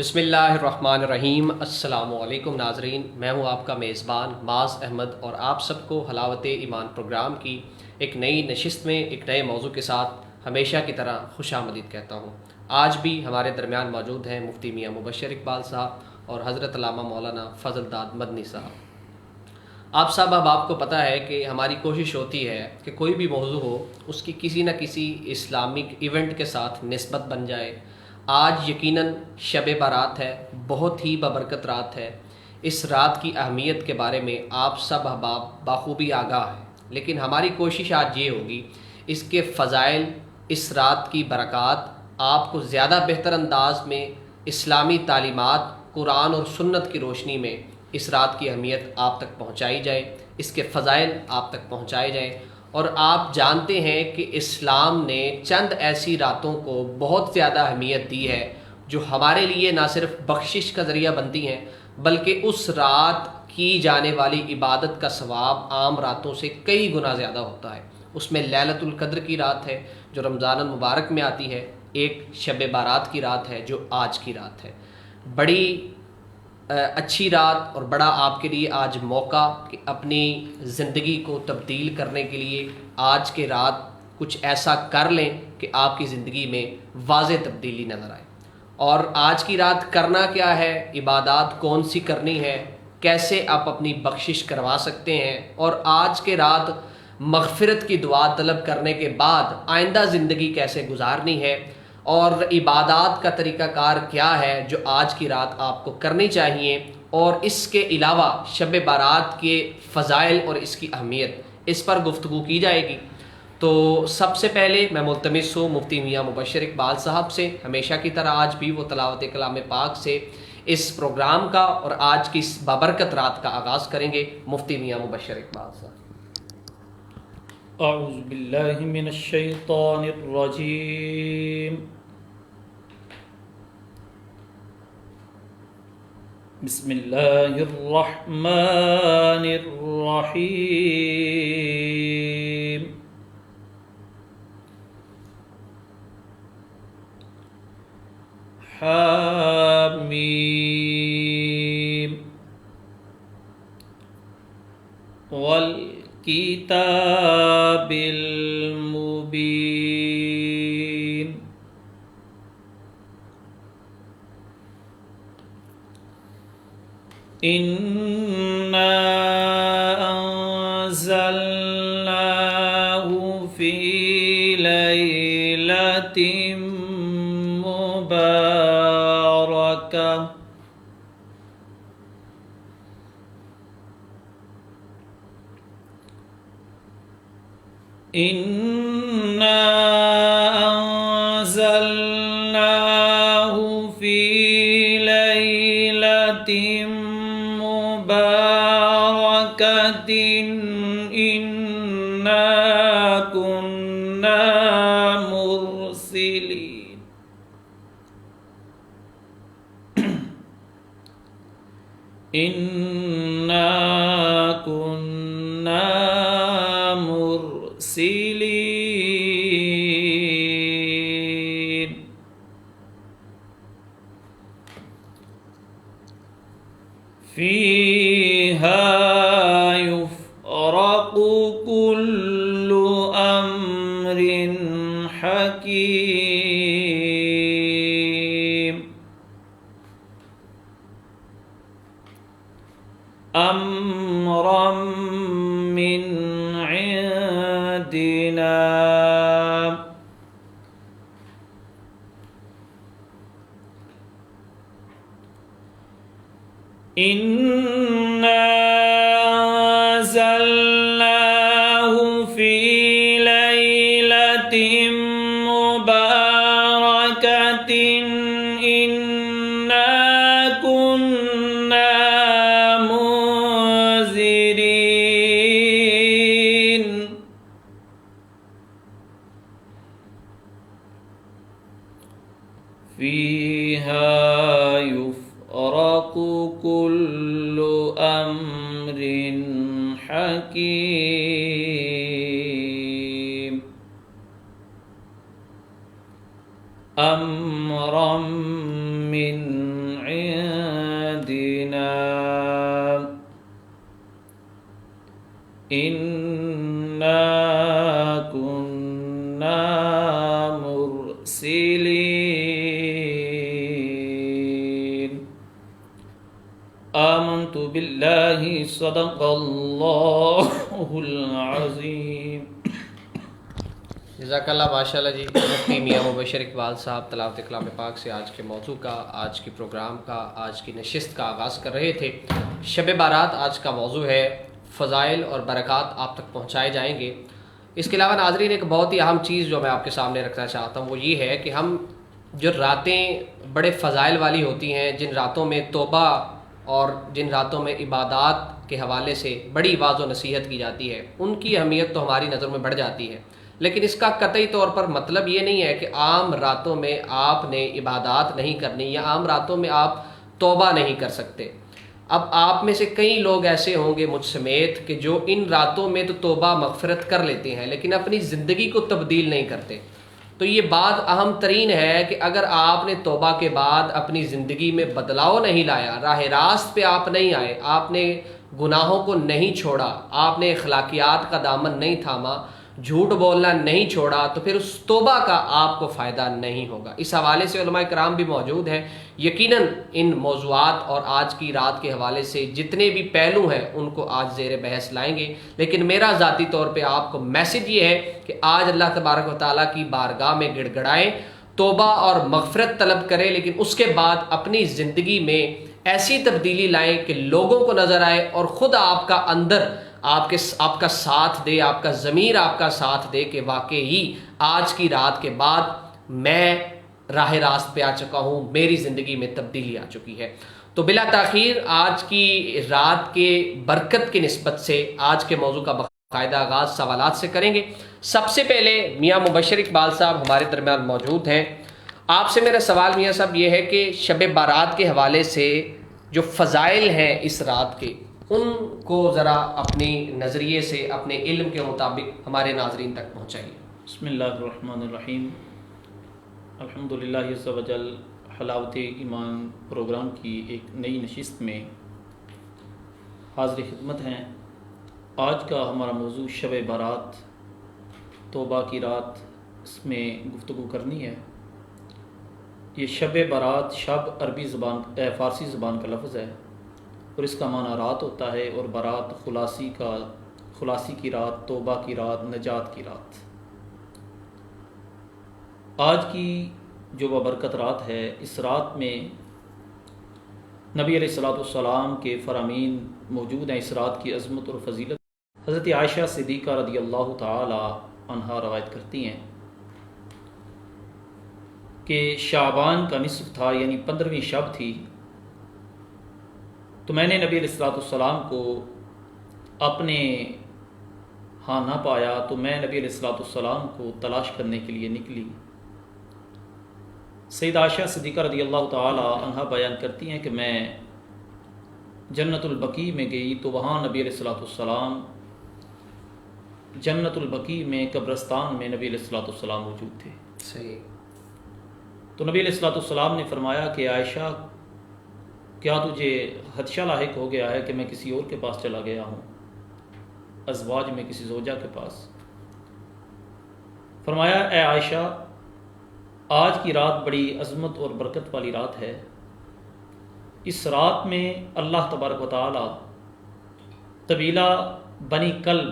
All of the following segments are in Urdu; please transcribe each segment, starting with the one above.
بسم اللہ الرحمن الرحیم۔ السلام علیکم ناظرین، میں ہوں آپ کا میزبان معاذ احمد اور آپ سب کو حلاوت ایمان پروگرام کی ایک نئی نشست میں ایک نئے موضوع کے ساتھ ہمیشہ کی طرح خوش آمدید کہتا ہوں۔ آج بھی ہمارے درمیان موجود ہیں مفتی میاں مبشر اقبال صاحب اور حضرت علامہ مولانا فضل داد مدنی صاحب۔ آپ صاحب، اب آپ کو پتہ ہے کہ ہماری کوشش ہوتی ہے کہ کوئی بھی موضوع ہو اس کی کسی نہ کسی اسلامک ایونٹ کے ساتھ نسبت بن جائے۔ آج یقیناً شب بارات ہے، بہت ہی بابرکت رات ہے۔ اس رات کی اہمیت کے بارے میں آپ سب احباب بخوبی آگاہ ہیں، لیکن ہماری کوشش آج یہ ہوگی اس کے فضائل، اس رات کی برکات آپ کو زیادہ بہتر انداز میں اسلامی تعلیمات، قرآن اور سنت کی روشنی میں اس رات کی اہمیت آپ تک پہنچائی جائے، اس کے فضائل آپ تک پہنچائے جائیں۔ اور آپ جانتے ہیں کہ اسلام نے چند ایسی راتوں کو بہت زیادہ اہمیت دی ہے جو ہمارے لیے نہ صرف بخشش کا ذریعہ بنتی ہیں بلکہ اس رات کی جانے والی عبادت کا ثواب عام راتوں سے کئی گنا زیادہ ہوتا ہے۔ اس میں لیلۃ القدر کی رات ہے جو رمضان المبارک میں آتی ہے، ایک شب بارات کی رات ہے جو آج کی رات ہے۔ بڑی اچھی رات اور بڑا آپ کے لیے آج موقع کہ اپنی زندگی کو تبدیل کرنے کے لیے آج کے رات کچھ ایسا کر لیں کہ آپ کی زندگی میں واضح تبدیلی نظر آئے۔ اور آج کی رات کرنا کیا ہے، عبادات کون سی کرنی ہے، کیسے آپ اپنی بخشش کروا سکتے ہیں، اور آج کے رات مغفرت کی دعا طلب کرنے کے بعد آئندہ زندگی کیسے گزارنی ہے، اور عبادات کا طریقہ کار کیا ہے جو آج کی رات آپ کو کرنی چاہیے، اور اس کے علاوہ شب بارات کے فضائل اور اس کی اہمیت، اس پر گفتگو کی جائے گی۔ تو سب سے پہلے میں ملتمس ہوں مفتی میاں مبشر اقبال صاحب سے، ہمیشہ کی طرح آج بھی وہ تلاوت کلام پاک سے اس پروگرام کا اور آج کی اس بابرکت رات کا آغاز کریں گے۔ مفتی میاں مبشر اقبال صاحب۔ اعوذ باللہ من الشیطان الرجیم، بسم اللہ الرحمن الرحیم۔ حامیم والکتاب المبین، انا انزلناہ فی لیلۃ مبارکہ، انا انزلناہ فی لیلۃ مبارکۃ، انا کنا مرسلین، انا کنا مرسلین، فیہا یفرق کل امر حکیم، امرا من عندنا، انا انزلناہ فی لیلۃ مبارکۃ، انا کنا منذرین، فیہا یفرق کل امر حکیم، امرا من إنا كنا مرسلين آمنت بالله صدق الله العظيم. جزاک اللہ. ماشاء اللہ جی. مفتی میاں مبشر اقبال صاحب تلاوت کلام پاک سے آج کے موضوع کا، آج کے پروگرام کا، آج کی نشست کا آغاز کر رہے تھے. شب بارات آج کا موضوع ہے. فضائل اور برکات آپ تک پہنچائے جائیں گے. اس کے علاوہ ناظرین ایک بہت ہی اہم چیز جو میں آپ کے سامنے رکھنا چاہتا ہوں وہ یہ ہے کہ ہم جو راتیں بڑے فضائل والی ہوتی ہیں، جن راتوں میں توبہ اور جن راتوں میں عبادات کے حوالے سے بڑی واعظ و نصیحت کی جاتی ہے، ان کی اہمیت تو ہماری نظر میں بڑھ جاتی ہے. لیکن اس کا قطعی طور پر مطلب یہ نہیں ہے کہ عام راتوں میں آپ نے عبادات نہیں کرنی یا عام راتوں میں آپ توبہ نہیں کر سکتے. اب آپ میں سے کئی لوگ ایسے ہوں گے مجھ سمیت کہ جو ان راتوں میں تو توبہ مغفرت کر لیتے ہیں لیکن اپنی زندگی کو تبدیل نہیں کرتے. تو یہ بات اہم ترین ہے کہ اگر آپ نے توبہ کے بعد اپنی زندگی میں بدلاؤ نہیں لایا، راہ راست پہ آپ نہیں آئے، آپ نے گناہوں کو نہیں چھوڑا، آپ نے اخلاقیات کا دامن نہیں تھاما، جھوٹ بولنا نہیں چھوڑا، تو پھر اس توبہ کا آپ کو فائدہ نہیں ہوگا. اس حوالے سے علماء کرام بھی موجود ہیں. یقیناً ان موضوعات اور آج کی رات کے حوالے سے جتنے بھی پہلو ہیں ان کو آج زیر بحث لائیں گے. لیکن میرا ذاتی طور پہ آپ کو میسج یہ ہے کہ آج اللہ تبارک و تعالیٰ کی بارگاہ میں گڑ گڑائیں، توبہ اور مغفرت طلب کریں، لیکن اس کے بعد اپنی زندگی میں ایسی تبدیلی لائیں کہ لوگوں کو نظر آئے اور خود آپ کا اندر آپ کا ساتھ دے، آپ کا ضمیر آپ کا ساتھ دے کہ واقعی آج کی رات کے بعد میں راہ راست پہ آ چکا ہوں، میری زندگی میں تبدیلی آ چکی ہے. تو بلا تاخیر آج کی رات کے برکت کی نسبت سے آج کے موضوع کا باقاعدہ آغاز سوالات سے کریں گے. سب سے پہلے میاں مبشر اقبال صاحب ہمارے درمیان موجود ہیں. آپ سے میرا سوال میاں صاحب یہ ہے کہ شب بارات کے حوالے سے جو فضائل ہیں اس رات کے، ان کو ذرا اپنی نظریے سے اپنے علم کے مطابق ہمارے ناظرین تک پہنچائیے. بسم اللہ الرحمن الرحیم. الحمدللہ عز و جل حلاوت ایمان پروگرام کی ایک نئی نشست میں حاضر خدمت ہیں. آج کا ہمارا موضوع شب بارات، توبہ کی رات، اس میں گفتگو کرنی ہے. یہ شب بارات، شب عربی زبان فارسی زبان کا لفظ ہے اور اس کا معنی رات ہوتا ہے، اور برات خلاصی کی رات، توبہ کی رات، نجات کی رات. آج کی جو بابرکت رات ہے، اس رات میں نبی علیہ السلام کے فرامین موجود ہیں. اس رات کی عظمت اور فضیلت حضرت عائشہ صدیقہ رضی اللہ تعالی عنہا روایت کرتی ہیں کہ شعبان کا نصف تھا، یعنی 15ویں شب تھی، تو میں نے نبی علیہ السلام کو اپنے ہاں نہ پایا، تو میں نبی علیہ السلام کو تلاش کرنے کے لیے نکلی. سیدہ عائشہ صدیقہ رضی اللہ تعالی عنہا بیان کرتی ہیں کہ میں جنت البقیع میں گئی تو وہاں نبی علیہ السلام جنت البقیع میں قبرستان میں نبی علیہ السلام موجود تھے. صحیح. تو نبی علیہ السلام نے فرمایا کہ عائشہ، کیا تجھے خدشہ لاحق ہو گیا ہے کہ میں کسی اور کے پاس چلا گیا ہوں، ازواج میں کسی زوجہ کے پاس؟ فرمایا اے عائشہ، آج کی رات بڑی عظمت اور برکت والی رات ہے. اس رات میں اللہ تبارک و تعالی قبیلہ بنی کلب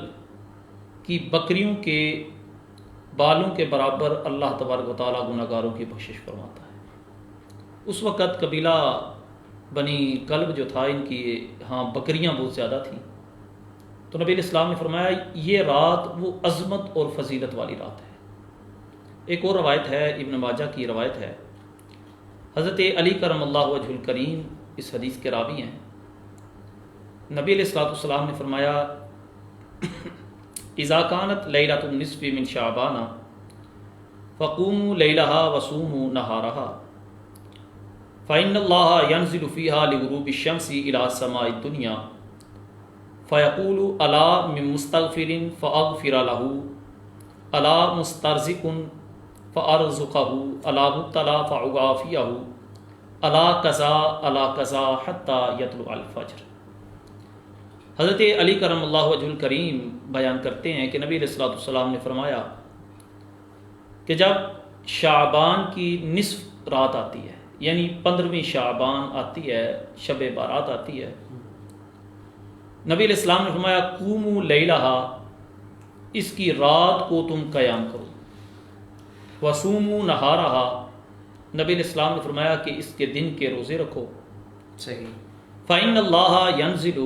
کی بکریوں کے بالوں کے برابر اللہ تبارک و تعالی گناہگاروں کی بخشش فرماتا ہے. اس وقت قبیلہ بنی کلب جو تھا، ان کی ہاں بکریاں بہت زیادہ تھیں. تو نبی علیہ السلام نے فرمایا یہ رات وہ عظمت اور فضیلت والی رات ہے. ایک اور روایت ہے، ابن ماجہ کی روایت ہے، حضرت علی کرم اللہ وجہ الکریم اس حدیث کے راوی ہیں. نبی علیہ السلام نے فرمایا اذا كانت لیلۃ النصف من شعبان فقوموا لیلہا وصوموا نہارہا فإن اللہ ينزل فيها لغروب الشمس إلى سماء الدنيا فيقول ألا من مستغفر فأغفر له ألا مسترزق فأرزقه ألا مبتلى فأعافيه ألا كذا ألا كذا حتى يطلع الفجر. حضرت علی کرم اللہ وجہ الکریم بیان کرتے ہیں کہ نبی علیہ الصلوۃ والسلام نے فرمایا کہ جب شعبان کی نصف رات آتی ہے، یعنی 15ویں شعبان آتی ہے، شب بارات آتی ہے، نبی علیہ السلام نے فرمایا قوموا لیلہا، اس کی رات کو تم قیام کرو، وصوموا نہارہا، نبی علیہ السلام نے فرمایا کہ اس کے دن کے روزے رکھو، صحیح، فإن اللہ ینزل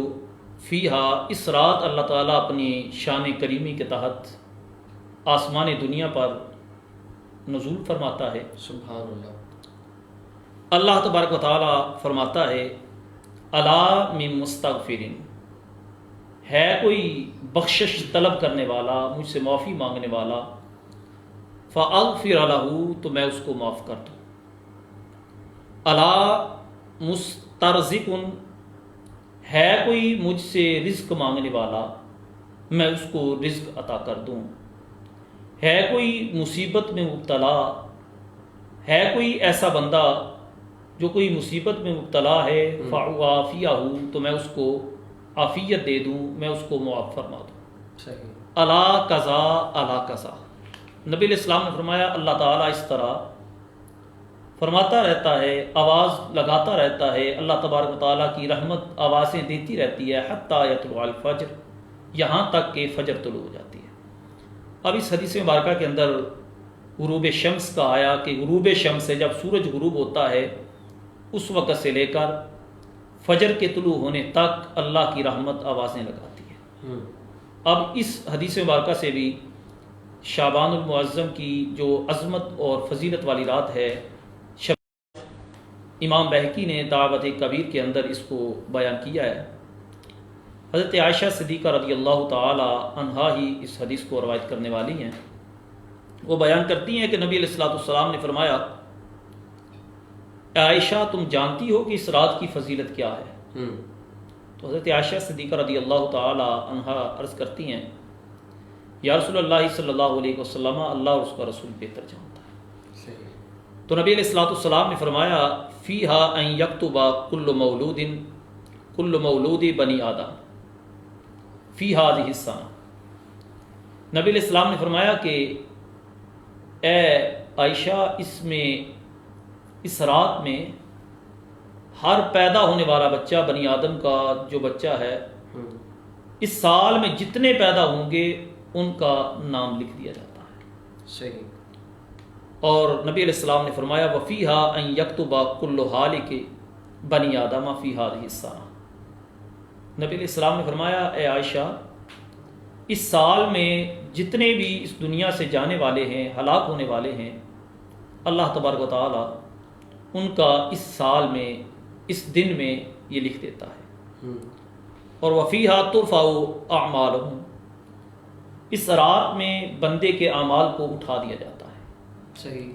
فیہا، اس رات اللہ تعالیٰ اپنی شان کریمی کے تحت آسمان دنیا پر نزول فرماتا ہے۔ سبحان اللہ۔ اللہ تبارک و تعالیٰ فرماتا ہے الا من مستغفرین، ہے کوئی بخشش طلب کرنے والا، مجھ سے معافی مانگنے والا، فاغفر لہ، تو میں اس کو معاف کر دوں، الا مسترزق، ہے کوئی مجھ سے رزق مانگنے والا، میں اس کو رزق عطا کر دوں، ہے کوئی مصیبت میں مبتلا، ہے کوئی ایسا بندہ جو کوئی مصیبت میں مبتلا ہے، فاعافیہ، تو میں اس کو عافیت دے دوں، میں اس کو معاف فرما دوں، صحیح، الا قضا الا قضا، نبی علیہ السلام نے فرمایا اللہ تعالیٰ اس طرح فرماتا رہتا ہے، آواز لگاتا رہتا ہے، اللہ تبارک و تعالیٰ کی رحمت آوازیں دیتی رہتی ہے، حتیٰ یطلع الفجر، یہاں تک کہ فجر طلوع ہو جاتی ہے۔ اب اس حدیث مبارکہ کے اندر غروب شمس کا آیا کہ غروب شمس سے، جب سورج غروب ہوتا ہے اس وقت سے لے کر فجر کے طلوع ہونے تک اللہ کی رحمت آوازیں لگاتی ہے۔ اب اس حدیث مبارکہ سے بھی شعبان المعظم کی جو عظمت اور فضیلت والی رات ہے، امام بہقی نے دعوت کبیر کے اندر اس کو بیان کیا ہے۔ حضرت عائشہ صدیقہ رضی اللہ تعالی عنہا ہی اس حدیث کو روایت کرنے والی ہیں۔ وہ بیان کرتی ہیں کہ نبی علیہ الصلوۃ والسلام نے فرمایا، عائشہ تم جانتی ہو کہ اس رات کی فضیلت کیا ہے؟ تو حضرت عائشہ صدیقہ رضی اللہ تعالی عنہا عرض کرتی ہیں، یا رسول اللہ صلی اللہ علیہ وسلم، اللہ اور اس کا رسول بہتر جانتا ہے۔ تو نبی علیہ الصلوۃ والسلام نے فرمایا، فیہا ان یکتب کل مولود بنی آدم فی ہذہ السنہ، نبی علیہ السلام نے فرمایا کہ اے عائشہ، اس رات میں ہر پیدا ہونے والا بچہ، بنی آدم کا جو بچہ ہے، اس سال میں جتنے پیدا ہوں گے ان کا نام لکھ دیا جاتا ہے۔ صحیح۔ اور نبی علیہ السلام نے فرمایا، وفیہا ان یکتب کل ہالک بنی آدم فی ہذہ السنہ، نبی علیہ السلام نے فرمایا، اے عائشہ، اس سال میں جتنے بھی اس دنیا سے جانے والے ہیں، ہلاک ہونے والے ہیں، اللہ تبارک و تعالیٰ ان کا اس سال میں، اس دن میں یہ لکھ دیتا ہے۔ اور وفیہا ترفع اعمالہم، اس رات میں بندے کے اعمال کو اٹھا دیا جاتا ہے۔ صحیح۔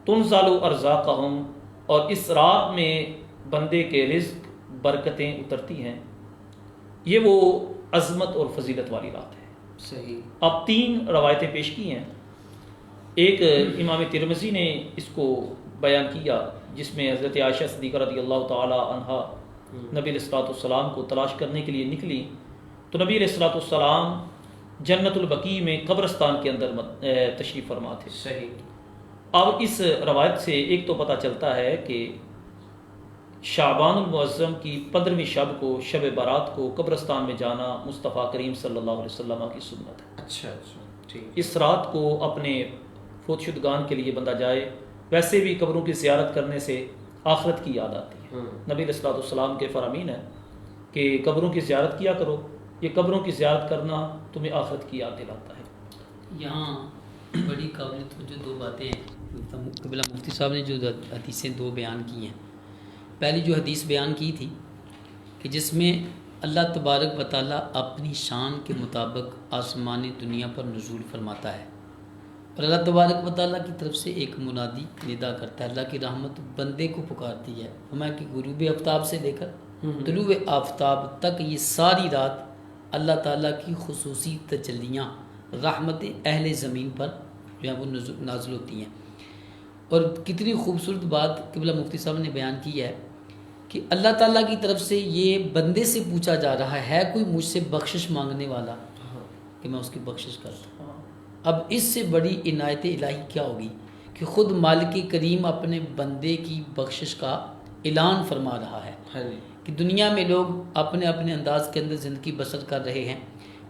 تنزل ارزاقہم، اور اس رات میں بندے کے رزق، برکتیں اترتی ہیں۔ یہ وہ عظمت اور فضیلت والی رات ہے۔ صحیح۔ اب 3 روایتیں پیش کی ہیں۔ ایک امام ترمذی نے اس کو بیان کیا، جس میں حضرت عائشہ صدیقہ رضی اللہ تعالی عنہا نبی علیہ الصلوۃ والسلام کو تلاش کرنے کے لیے نکلی، تو نبی علیہ الصلوۃ والسلام جنت البقیع میں قبرستان کے اندر تشریف فرما تھے۔ صحیح۔ اب اس روایت سے ایک تو پتہ چلتا ہے کہ شعبان المعظم کی 15ویں شب کو، شب بارات کو قبرستان میں جانا مصطفیٰ کریم صلی اللہ علیہ وسلم کی سنت ہے۔ اچھا، ٹھیک۔ اس رات کو اپنے فوت شدگان کے لیے بندہ جائے، ویسے بھی قبروں کی زیارت کرنے سے آخرت کی یاد آتی ہے۔ نبی علیہ الصلوۃ والسلام کے فرامین ہے کہ قبروں کی زیارت کیا کرو، یہ قبروں کی زیارت کرنا تمہیں آخرت کی یاد دلاتا ہے۔ یہاں بڑی قابل توجہ 2 باتیں ہیں۔ قبلہ مفتی صاحب نے جو حدیثیں 2 بیان کی ہیں، پہلی جو حدیث بیان کی تھی کہ جس میں اللہ تبارک و تعالیٰ اپنی شان کے مطابق آسمانی دنیا پر نزول فرماتا ہے، اور اللہ تبارک و تعالیٰ کی طرف سے ایک منادی ندا کرتا ہے، اللہ کی رحمت بندے کو پکارتی ہے۔ ہمیں کہ غروب آفتاب سے لے کر طلوع آفتاب تک یہ ساری رات اللہ تعالیٰ کی خصوصی تجلیاں، رحمت اہل زمین پر جو ہے وہ نازل ہوتی ہیں۔ اور کتنی خوبصورت بات قبلہ مفتی صاحب نے بیان کی ہے کہ اللہ تعالیٰ کی طرف سے یہ بندے سے پوچھا جا رہا ہے کوئی مجھ سے بخشش مانگنے والا کہ میں اس کی بخشش کرتا ہوں. اب اس سے بڑی عنایت الہی کیا ہوگی کہ خود مالک کریم اپنے بندے کی بخشش کا اعلان فرما رہا ہے کہ دنیا میں لوگ اپنے اپنے انداز کے اندر زندگی بسر کر رہے ہیں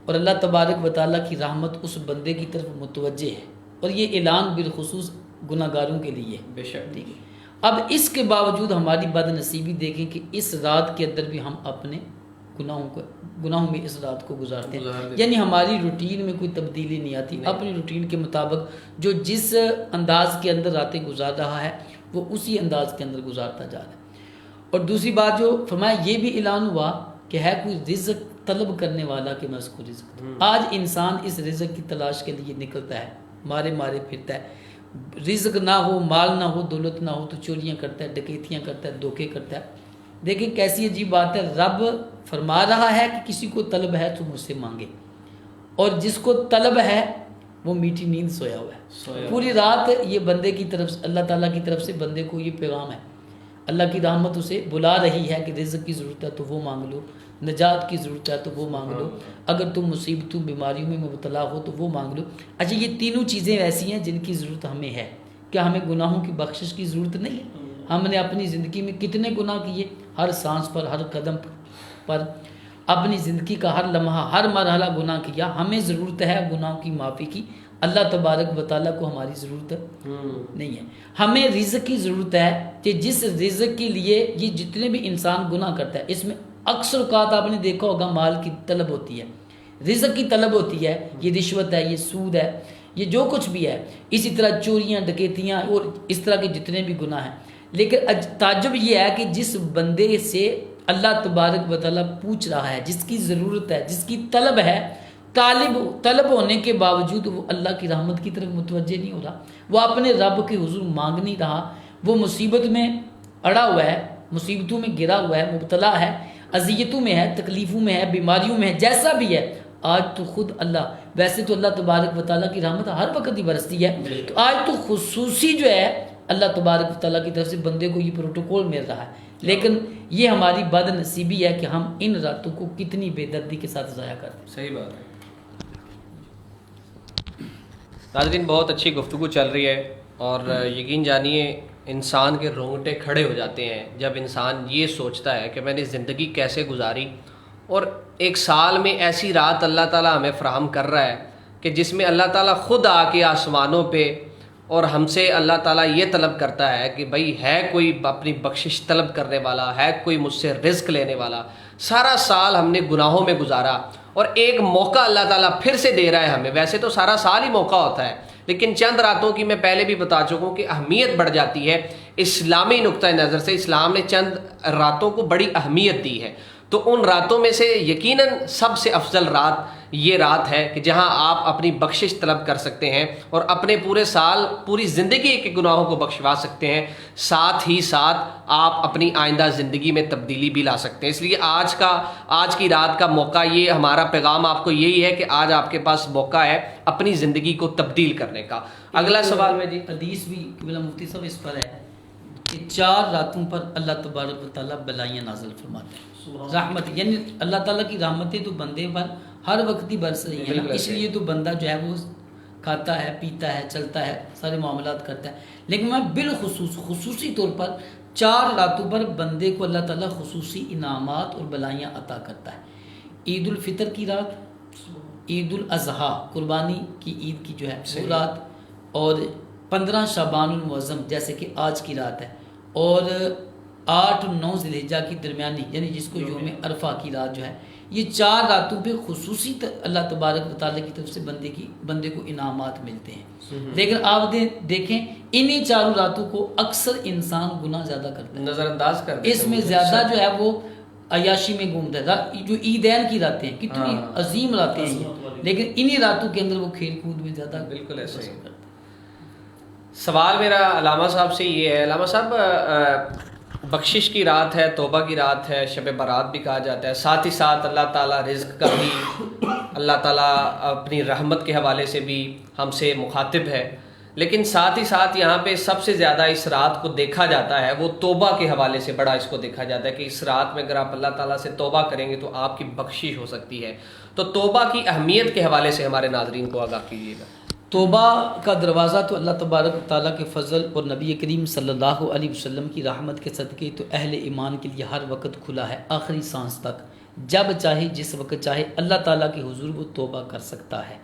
اور اللہ تبارک و تعالیٰ کی رحمت اس بندے کی طرف متوجہ ہے، اور یہ اعلان بالخصوص گناہ گاروں کے لیے بے شک. ٹھیک ہے. اب اس کے باوجود ہماری بد نصیبی دیکھیں کہ اس رات کے اندر بھی ہم اپنے گناہوں میں اس رات کو گزارتے ہیں، یعنی ہماری روٹین میں کوئی تبدیلی نہیں آتی، اپنی روٹین کے مطابق جو جس انداز کے اندر راتیں گزار رہا ہے وہ اسی انداز کے اندر گزارتا جا رہا ہے. اور دوسری بات جو فرمایا یہ بھی اعلان ہوا کہ ہے کوئی رزق طلب کرنے والا کہ میں اس کو رزق دوں. آج انسان اس رزق کی تلاش کے لیے نکلتا ہے، مارے مارے پھرتا ہے، رزق نہ ہو، مال نہ ہو، دولت نہ ہو تو چوریاں کرتا ہے، ڈکیتیاں کرتا ہے، دھوکے کرتا ہے. دیکھیں کیسی عجیب بات ہے، رب فرما رہا ہے کہ کسی کو طلب ہے تو مجھ سے مانگے، اور جس کو طلب ہے وہ میٹھی نیند سویا ہوا ہے پوری رات. یہ بندے کی طرف سے، اللہ تعالیٰ کی طرف سے بندے کو یہ پیغام ہے، اللہ کی رحمت اسے بلا رہی ہے کہ رزق کی ضرورت ہے تو وہ مانگ لو، نجات کی ضرورت ہے تو وہ مانگ لو، اگر تم مصیبتوں بیماریوں میں مبتلا ہو تو وہ مانگ لو. اچھا یہ تینوں چیزیں ایسی ہیں جن کی ضرورت ہمیں ہے. کیا ہمیں گناہوں کی بخشش کی ضرورت نہیں ہے؟ ہم نے اپنی زندگی میں کتنے گناہ کیے، ہر سانس پر، ہر قدم پر، اپنی زندگی کا ہر لمحہ، ہر مرحلہ گناہ کیا. ہمیں ضرورت ہے گناہوں کی معافی کی. اللہ تبارک و تعالیٰ کو ہماری ضرورت نہیں ہے. ہمیں رزق کی ضرورت ہے کہ جس رزق کے لیے یہ جتنے بھی انسان گناہ کرتا ہے اس میں اکثر اوقات آپ نے دیکھا ہوگا مال کی طلب ہوتی ہے، رزق کی طلب ہوتی ہے. یہ رشوت ہے، یہ سود ہے، یہ جو کچھ بھی ہے، اسی طرح چوریاں، ڈکیتیاں اور اس طرح کے جتنے بھی گناہ ہیں. لیکن تعجب یہ ہے کہ جس بندے سے اللہ تبارک و تعالیٰ پوچھ رہا ہے، جس کی ضرورت ہے، جس کی طلب ہے، طلب ہونے کے باوجود وہ اللہ کی رحمت کی طرف متوجہ نہیں ہو رہا، وہ اپنے رب کے حضور مانگ نہیں رہا، وہ مصیبت میں اڑا ہوا ہے، مصیبتوں میں گرا ہوا ہے، مبتلا ہے، اذیتوں میں ہے، تکلیفوں میں ہے، بیماریوں میں ہے، جیسا بھی ہے. آج تو خود اللہ، ویسے تو اللہ تبارک و تعالیٰ کی رحمت ہر وقت ہی برستی ہے، تو آج تو خصوصی جو ہے اللہ تبارک و تعالیٰ کی طرف سے بندے کو یہ پروٹوکول مل رہا ہے. لیکن یہ ہماری بد نصیبی ہے کہ ہم ان راتوں کو کتنی بے دردی کے ساتھ ضائع کرتے ہیں. صحیح بات ہے. ناظرین بہت اچھی گفتگو چل رہی ہے، اور یقین جانیے انسان کے رونگٹے کھڑے ہو جاتے ہیں جب انسان یہ سوچتا ہے کہ میں نے زندگی کیسے گزاری، اور ایک سال میں ایسی رات اللہ تعالیٰ ہمیں فراہم کر رہا ہے کہ جس میں اللہ تعالیٰ خود آ کے آسمانوں پہ اور ہم سے اللہ تعالیٰ یہ طلب کرتا ہے کہ بھائی ہے کوئی اپنی بخشش طلب کرنے والا، ہے کوئی مجھ سے رزق لینے والا. سارا سال ہم نے گناہوں میں گزارا اور ایک موقع اللہ تعالیٰ پھر سے دے رہا ہے ہمیں. ویسے تو سارا سال ہی موقع ہوتا ہے، لیکن چند راتوں کی میں پہلے بھی بتا چکا ہوں کہ اہمیت بڑھ جاتی ہے. اسلامی نقطۂ نظر سے اسلام نے چند راتوں کو بڑی اہمیت دی ہے، تو ان راتوں میں سے یقیناً سب سے افضل رات یہ رات ہے کہ جہاں آپ اپنی بخشش طلب کر سکتے ہیں اور اپنے پورے سال، پوری زندگی کے گناہوں کو بخشوا سکتے ہیں، ساتھ ہی ساتھ آپ اپنی آئندہ زندگی میں تبدیلی بھی لا سکتے ہیں. اس لیے آج کی رات کا موقع، یہ ہمارا پیغام آپ کو یہی ہے کہ آج آپ کے پاس موقع ہے اپنی زندگی کو تبدیل کرنے کا. اگلا سوال میں جی حدیث بھی قبلہ مفتی صاحب اس پر ہے کہ 4 راتوں پر اللہ تبارک و تعالیٰ بلائیاں نازل فرماتے ہیں، رحمت، یعنی اللہ تعالیٰ کی رحمتیں تو بندے پر ہر وقت ہی برس رہی ہیں. اس لیے تو بندہ جو ہے وہ کھاتا ہے، پیتا ہے، چلتا ہے، سارے معاملات کرتا ہے. لیکن میں بالخصوص خصوصی طور پر 4 راتوں پر بندے کو اللہ تعالیٰ خصوصی انعامات اور بلائیاں عطا کرتا ہے. عید الفطر کی رات، عید الاضحیٰ قربانی کی عید کی جو ہے وہ رات، اور 15 شعبان المعظم جیسے کہ آج کی رات ہے، اور 8 اور 9 ذی الحجہ کی درمیانی یعنی جس کو یوم عرفہ کی رات جو ہے، یہ 4 راتوں پہ خصوصی اللہ تبارک و تعالیٰ کی طرف سے بندے کو انعامات ملتے ہیں. لیکن آپ دیکھیں انہی 4 راتوں کو اکثر انسان گناہ زیادہ کرتا ہے، نظر انداز کر دیتے ہیں. اس میں زیادہ جو ہے وہ عیاشی میں گھومتا ہے. جو عیدین کی راتیں ہیں کتنی عظیم راتیں ہیں یہ، لیکن انہی راتوں کے اندر وہ کھیل کود میں زیادہ بالکل ایسا ہی کرتا ہے. سوال میرا علامہ صاحب سے یہ ہے، علامہ صاحب بخشش کی رات ہے، توبہ کی رات ہے، شب برات بھی کہا جاتا ہے، ساتھ ہی ساتھ اللہ تعالیٰ رزق کا بھی، اللہ تعالیٰ اپنی رحمت کے حوالے سے بھی ہم سے مخاطب ہے. لیکن ساتھ ہی ساتھ یہاں پہ سب سے زیادہ اس رات کو دیکھا جاتا ہے وہ توبہ کے حوالے سے بڑا اس کو دیکھا جاتا ہے کہ اس رات میں اگر آپ اللہ تعالیٰ سے توبہ کریں گے تو آپ کی بخشش ہو سکتی ہے. تو توبہ کی اہمیت کے حوالے سے ہمارے ناظرین کو آگاہ کیجیے گا. توبہ کا دروازہ تو اللہ تبارک و تعالیٰ کے فضل اور نبی کریم صلی اللہ علیہ وسلم کی رحمت کے صدقے تو اہل ایمان کے لیے ہر وقت کھلا ہے، آخری سانس تک. جب چاہے جس وقت چاہے اللہ تعالیٰ کے حضور وہ توبہ کر سکتا ہے.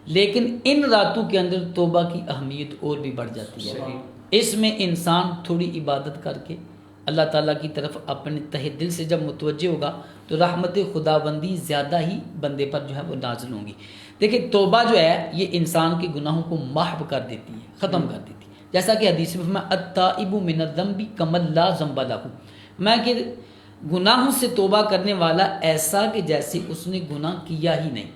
لیکن ان راتوں کے اندر توبہ کی اہمیت اور بھی بڑھ جاتی ہے. اس میں انسان تھوڑی عبادت کر کے اللہ تعالیٰ کی طرف اپنے تہ دل سے جب متوجہ ہوگا تو رحمت خداوندی زیادہ ہی بندے پر جو ہے وہ نازل ہوں گی. دیکھیں توبہ جو ہے یہ انسان کے گناہوں کو محو کر دیتی ہے، ختم کر دیتی ہے. جیسا کہ حدیث میں فرمایا التائب من الذنب کمن لا ذنب لہ، میں کہ گناہوں سے توبہ کرنے والا ایسا کہ جیسے اس نے گناہ کیا ہی نہیں.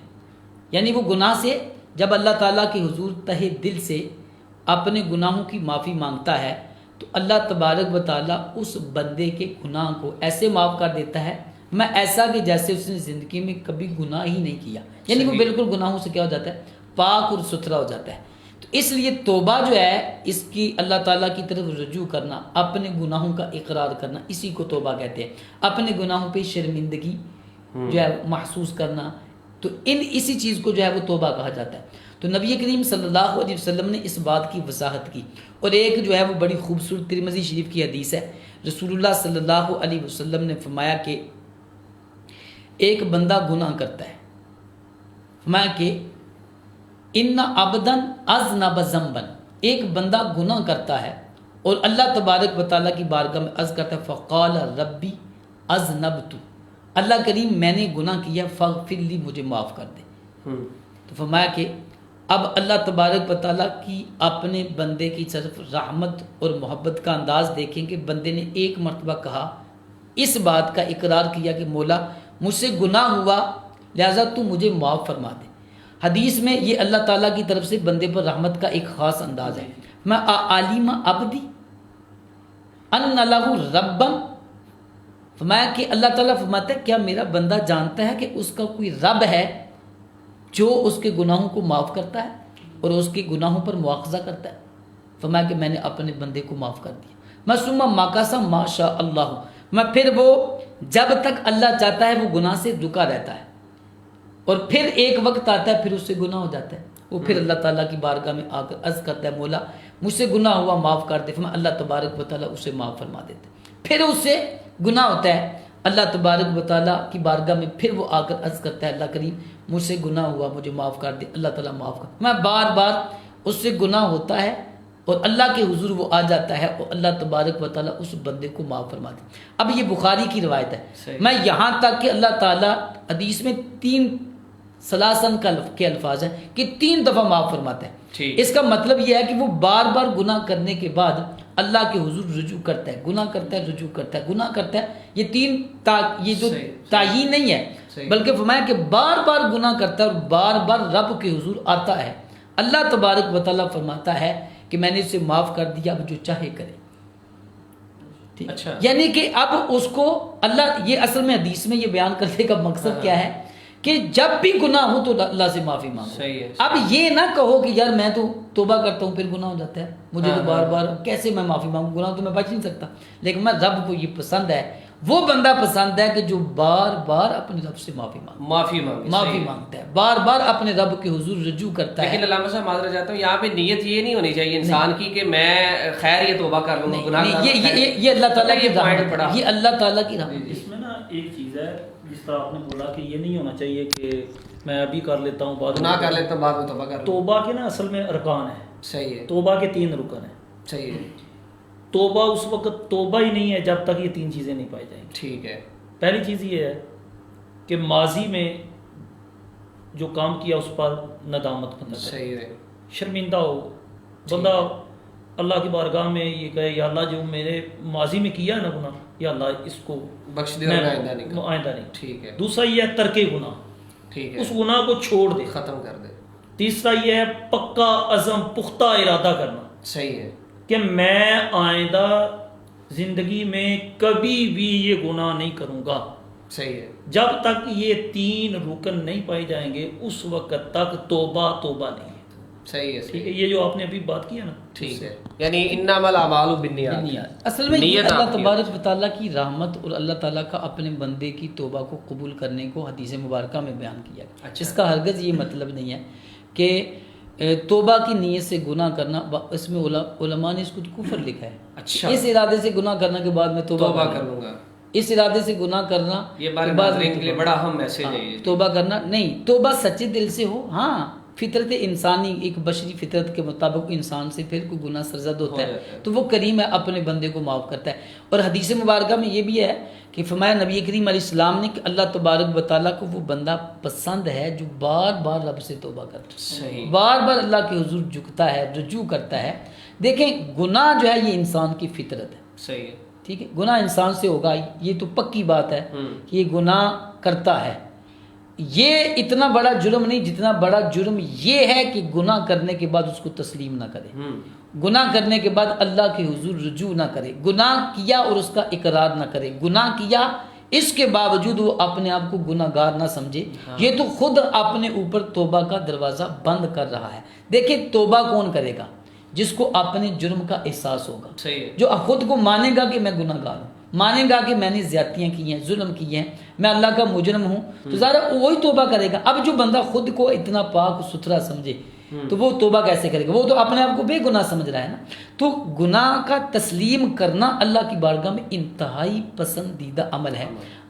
یعنی وہ گناہ سے جب اللہ تعالیٰ کے حضور تہ دل سے اپنے گناہوں کی معافی مانگتا ہے تو اللہ تبارک و تعالیٰ اس بندے کے گناہ کو ایسے معاف کر دیتا ہے میں ایسا کہ جیسے اس نے زندگی میں کبھی گناہ ہی نہیں کیا. یعنی وہ بالکل گناہوں سے کیا ہو جاتا ہے، پاک اور ستھرا ہو جاتا ہے. تو اس لیے توبہ جو ہے اس کی اللہ تعالیٰ کی طرف رجوع کرنا، اپنے گناہوں کا اقرار کرنا، اسی کو توبہ کہتے ہیں. اپنے گناہوں پہ شرمندگی جو ہے محسوس کرنا، تو اسی چیز کو جو ہے وہ توبہ کہا جاتا ہے. تو نبی کریم صلی اللہ علیہ وسلم نے اس بات کی وضاحت کی. اور ایک جو ہے وہ بڑی خوبصورت ترمذی شریف کی حدیث ہے. رسول اللہ صلی اللہ علیہ وسلم نے فرمایا کہ ایک بندہ گناہ کرتا ہے، فرمایا کہ ان عبدن اذنب ذنبا، ایک بندہ گناہ کرتا ہے اور اللہ تبارک و تعالیٰ کی بارگاہ میں عرض کرتا ہے فقال ربی اذنبت، اللہ کریم میں نے گناہ کیا فاغفر لی، مجھے معاف کر دے. تو فرمایا کہ اب اللہ تبارک و تعالیٰ کی اپنے بندے کی طرف رحمت اور محبت کا انداز دیکھیں کہ بندے نے ایک مرتبہ کہا، اس بات کا اقرار کیا کہ مولا مجھ سے گناہ ہوا لہذا تو مجھے معاف فرما دے. حدیث میں یہ اللہ تعالیٰ کی طرف سے بندے پر رحمت کا ایک خاص انداز ہے. میں عالم عبدی ان لہ ربا، فرمایا کہ اللہ تعالیٰ فرماتا ہے کیا میرا بندہ جانتا ہے کہ اس کا کوئی رب ہے جو اس کے گناہوں کو معاف کرتا ہے اور اس کے گناہوں پر مواخذہ کرتا ہے. فرمایا کہ میں نے اپنے بندے کو معاف کر دیا. میں ثم ماکث ما شاء اللہ، میں پھر وہ جب تک اللہ چاہتا ہے وہ گناہ سے رکا رہتا ہے اور پھر ایک وقت آتا ہے پھر اس سے گناہ ہو جاتا ہے. وہ پھر اللہ تعالیٰ کی بارگاہ میں آ کر عرض کرتا ہے مولا مجھ سے گناہ ہوا معاف کر دے. فرمایا اللہ تبارک و تعالیٰ اسے معاف فرما دیتے. پھر اس سے گناہ ہوتا ہے، اللہ تبارک و تعالیٰ کی بارگاہ میں پھر وہ آ کر عرض کرتا ہے اللہ کریم مجھ سے گناہ ہوا مجھے معاف کر دے. اللہ تعالیٰ معاف کر. میں بار بار اس سے گناہ ہوتا ہے اور اللہ کے حضور وہ آ جاتا ہے اور اللہ تبارک و تعالیٰ اس بندے کو معاف فرما دے. اب یہ بخاری کی روایت ہے. میں یہاں تک کہ اللہ تعالیٰ حدیث میں 3 سلاسن کے الفاظ ہیں کہ 3 دفعہ معاف فرماتا ہے. اس کا مطلب یہ ہے کہ وہ بار بار گناہ کرنے کے بعد اللہ کے حضور رجوع کرتا ہے، گناہ کرتا ہے، رجوع کرتا ہے، گناہ کرتا ہے. یہ 3 یہ جو تعیین نہیں ہے بلکہ فرمایا کہ بار بار گناہ کرتا ہے اور بار بار رب کے حضور آتا ہے. اللہ تبارک و تعالیٰ فرماتا ہے کہ میں نے اسے معاف کر دیا، اب جو چاہے کرے. اچھا، یعنی کہ اب اس کو اللہ، یہ اصل میں حدیث میں یہ بیان کرنے کا مقصد کیا ہے کہ جب بھی گناہ ہو تو اللہ سے معافی مانگو. اب یہ نہ کہو کہ یار میں تو توبہ کرتا ہوں پھر گناہ ہو جاتا ہے مجھے تو بار بار کیسے میں معافی مانگوں، گناہ تو میں بچ نہیں سکتا. لیکن میں رب کو یہ پسند ہے، وہ بندہ پسند ہے کہ جو بار بار اپنے رب سے معافی مانگتا ہے، بار بار اپنے رب کے حضور رجوع کرتا ہے. لیکن علامہ صاحب معذرت چاہتا ہوں یہاں پہ نیت یہ نہیں ہونی چاہیے انسان کی کہ میں خیر یہ توبہ کر لوں گناہ. یہ اللہ تعالیٰ کی رحمت، یہ اللہ تعالیٰ کی رحمت. اس میں نا ایک چیز ہے جس طرح آپ نے بولا کہ یہ نہیں ہونا چاہیے کہ میں ابھی کر لیتا ہوں بعد گناہ کر لیتا ہوں بعد میں توبہ کر. توبہ کے نا اصل میں ارکان ہے. صحیح ہے. توبہ کے 3 رکن ہیں. صحیح ہے. توبہ اس وقت توبہ ہی نہیں ہے جب تک یہ 3 چیزیں نہیں پائی جائیں گی. ٹھیک ہے. پہلی چیز یہ ہے کہ ماضی میں جو کام کیا اس پر ندامت بندہ. صحیح ہے. شرمندہ ہو بندہ اللہ کی بارگاہ میں یہ کہے یا اللہ جو میرے ماضی میں کیا ہے نا گناہ یا اللہ اس کو بخش دے اور آئندہ نہیں. ٹھیک ہے. دوسرا یہ ہے ترک گناہ. ٹھیک ہے. اس گناہ کو چھوڑ دے، ختم کر دے. تیسرا یہ ہے پکا عزم، پختہ ارادہ کرنا. صحیح ہے. کہ میں آئندہ زندگی میں کبھی بھی یہ گناہ نہیں کروں گا. صحیح ہے. جب تک یہ 3 رکن نہیں پائے جائیں گے اس وقت تک توبہ نہیں ہے. صحیح ہے ٹھیک ہے، یہ جو آپ نے ابھی بات کی ہے نا، ٹھیک ہے، یعنی انما الاعمال بالنیات، نیت اصل میں نیت اللہ آپ کی تبارک و تعالیٰ کی رحمت اور اللہ تعالیٰ کا اپنے بندے کی توبہ کو قبول کرنے کو حدیث مبارکہ میں بیان کیا گیا۔ اچھا۔ اس کا ہرگز یہ مطلب نہیں ہے کہ توبہ کی نیت سے گناہ کرنا، اس میں علماء نے اس کو کفر لکھا ہے۔ اچھا، اس ارادے سے گناہ کرنے کے بعد میں توبہ کروں گا، اس ارادے سے گناہ کرنا یہ ہمارے ناظرین کے لیے بڑا اہم میسج ہے یہ۔ توبہ کرنا نہیں، توبہ سچے دل سے ہو، ہاں فطرت انسانی، ایک بشری فطرت کے مطابق انسان سے پھر کوئی گناہ سرزد ہوتا ہے تو وہ کریم ہے، اپنے بندے کو معاف کرتا ہے۔ اور حدیث مبارکہ میں یہ بھی ہے کہ فرمایا نبی کریم علیہ السلام نے کہ اللہ تبارک و تعالیٰ کو وہ بندہ پسند ہے جو بار بار رب سے توبہ کرتا ہے، صحیح، بار بار اللہ کے حضور جھکتا ہے، رجوع کرتا ہے۔ دیکھیں گناہ جو ہے یہ انسان کی فطرت ہے، صحیح ہے، ٹھیک ہے، گناہ انسان سے ہوگا، یہ تو پکی بات ہے کہ یہ گناہ کرتا ہے۔ یہ اتنا بڑا جرم نہیں جتنا بڑا جرم یہ ہے کہ گناہ کرنے کے بعد اس کو تسلیم نہ کرے، گناہ کرنے کے بعد اللہ کے حضور رجوع نہ کرے، گناہ کیا اور اس کا اقرار نہ کرے، گناہ کیا اس کے باوجود وہ اپنے آپ کو گناہ گار نہ سمجھے، یہ تو خود اپنے اوپر توبہ کا دروازہ بند کر رہا ہے۔ دیکھیں توبہ کون کرے گا؟ جس کو اپنے جرم کا احساس ہوگا، صحیح ہے، جو خود کو مانے گا کہ میں گناہ گار ہوں، مانے گا کہ میں نے زیادتیاں کی ہیں، ظلم کیے ہیں، میں اللہ کا مجرم ہوں، تو ظاہر وہی توبہ کرے گا۔ اب جو بندہ خود کو اتنا پاک ستھرا سمجھے تو وہ توبہ کیسے کرے گا؟ وہ تو اپنے آپ کو بے گناہ سمجھ رہا ہے نا۔ تو گناہ کا تسلیم کرنا اللہ کی بارگاہ میں انتہائی پسندیدہ عمل ہے۔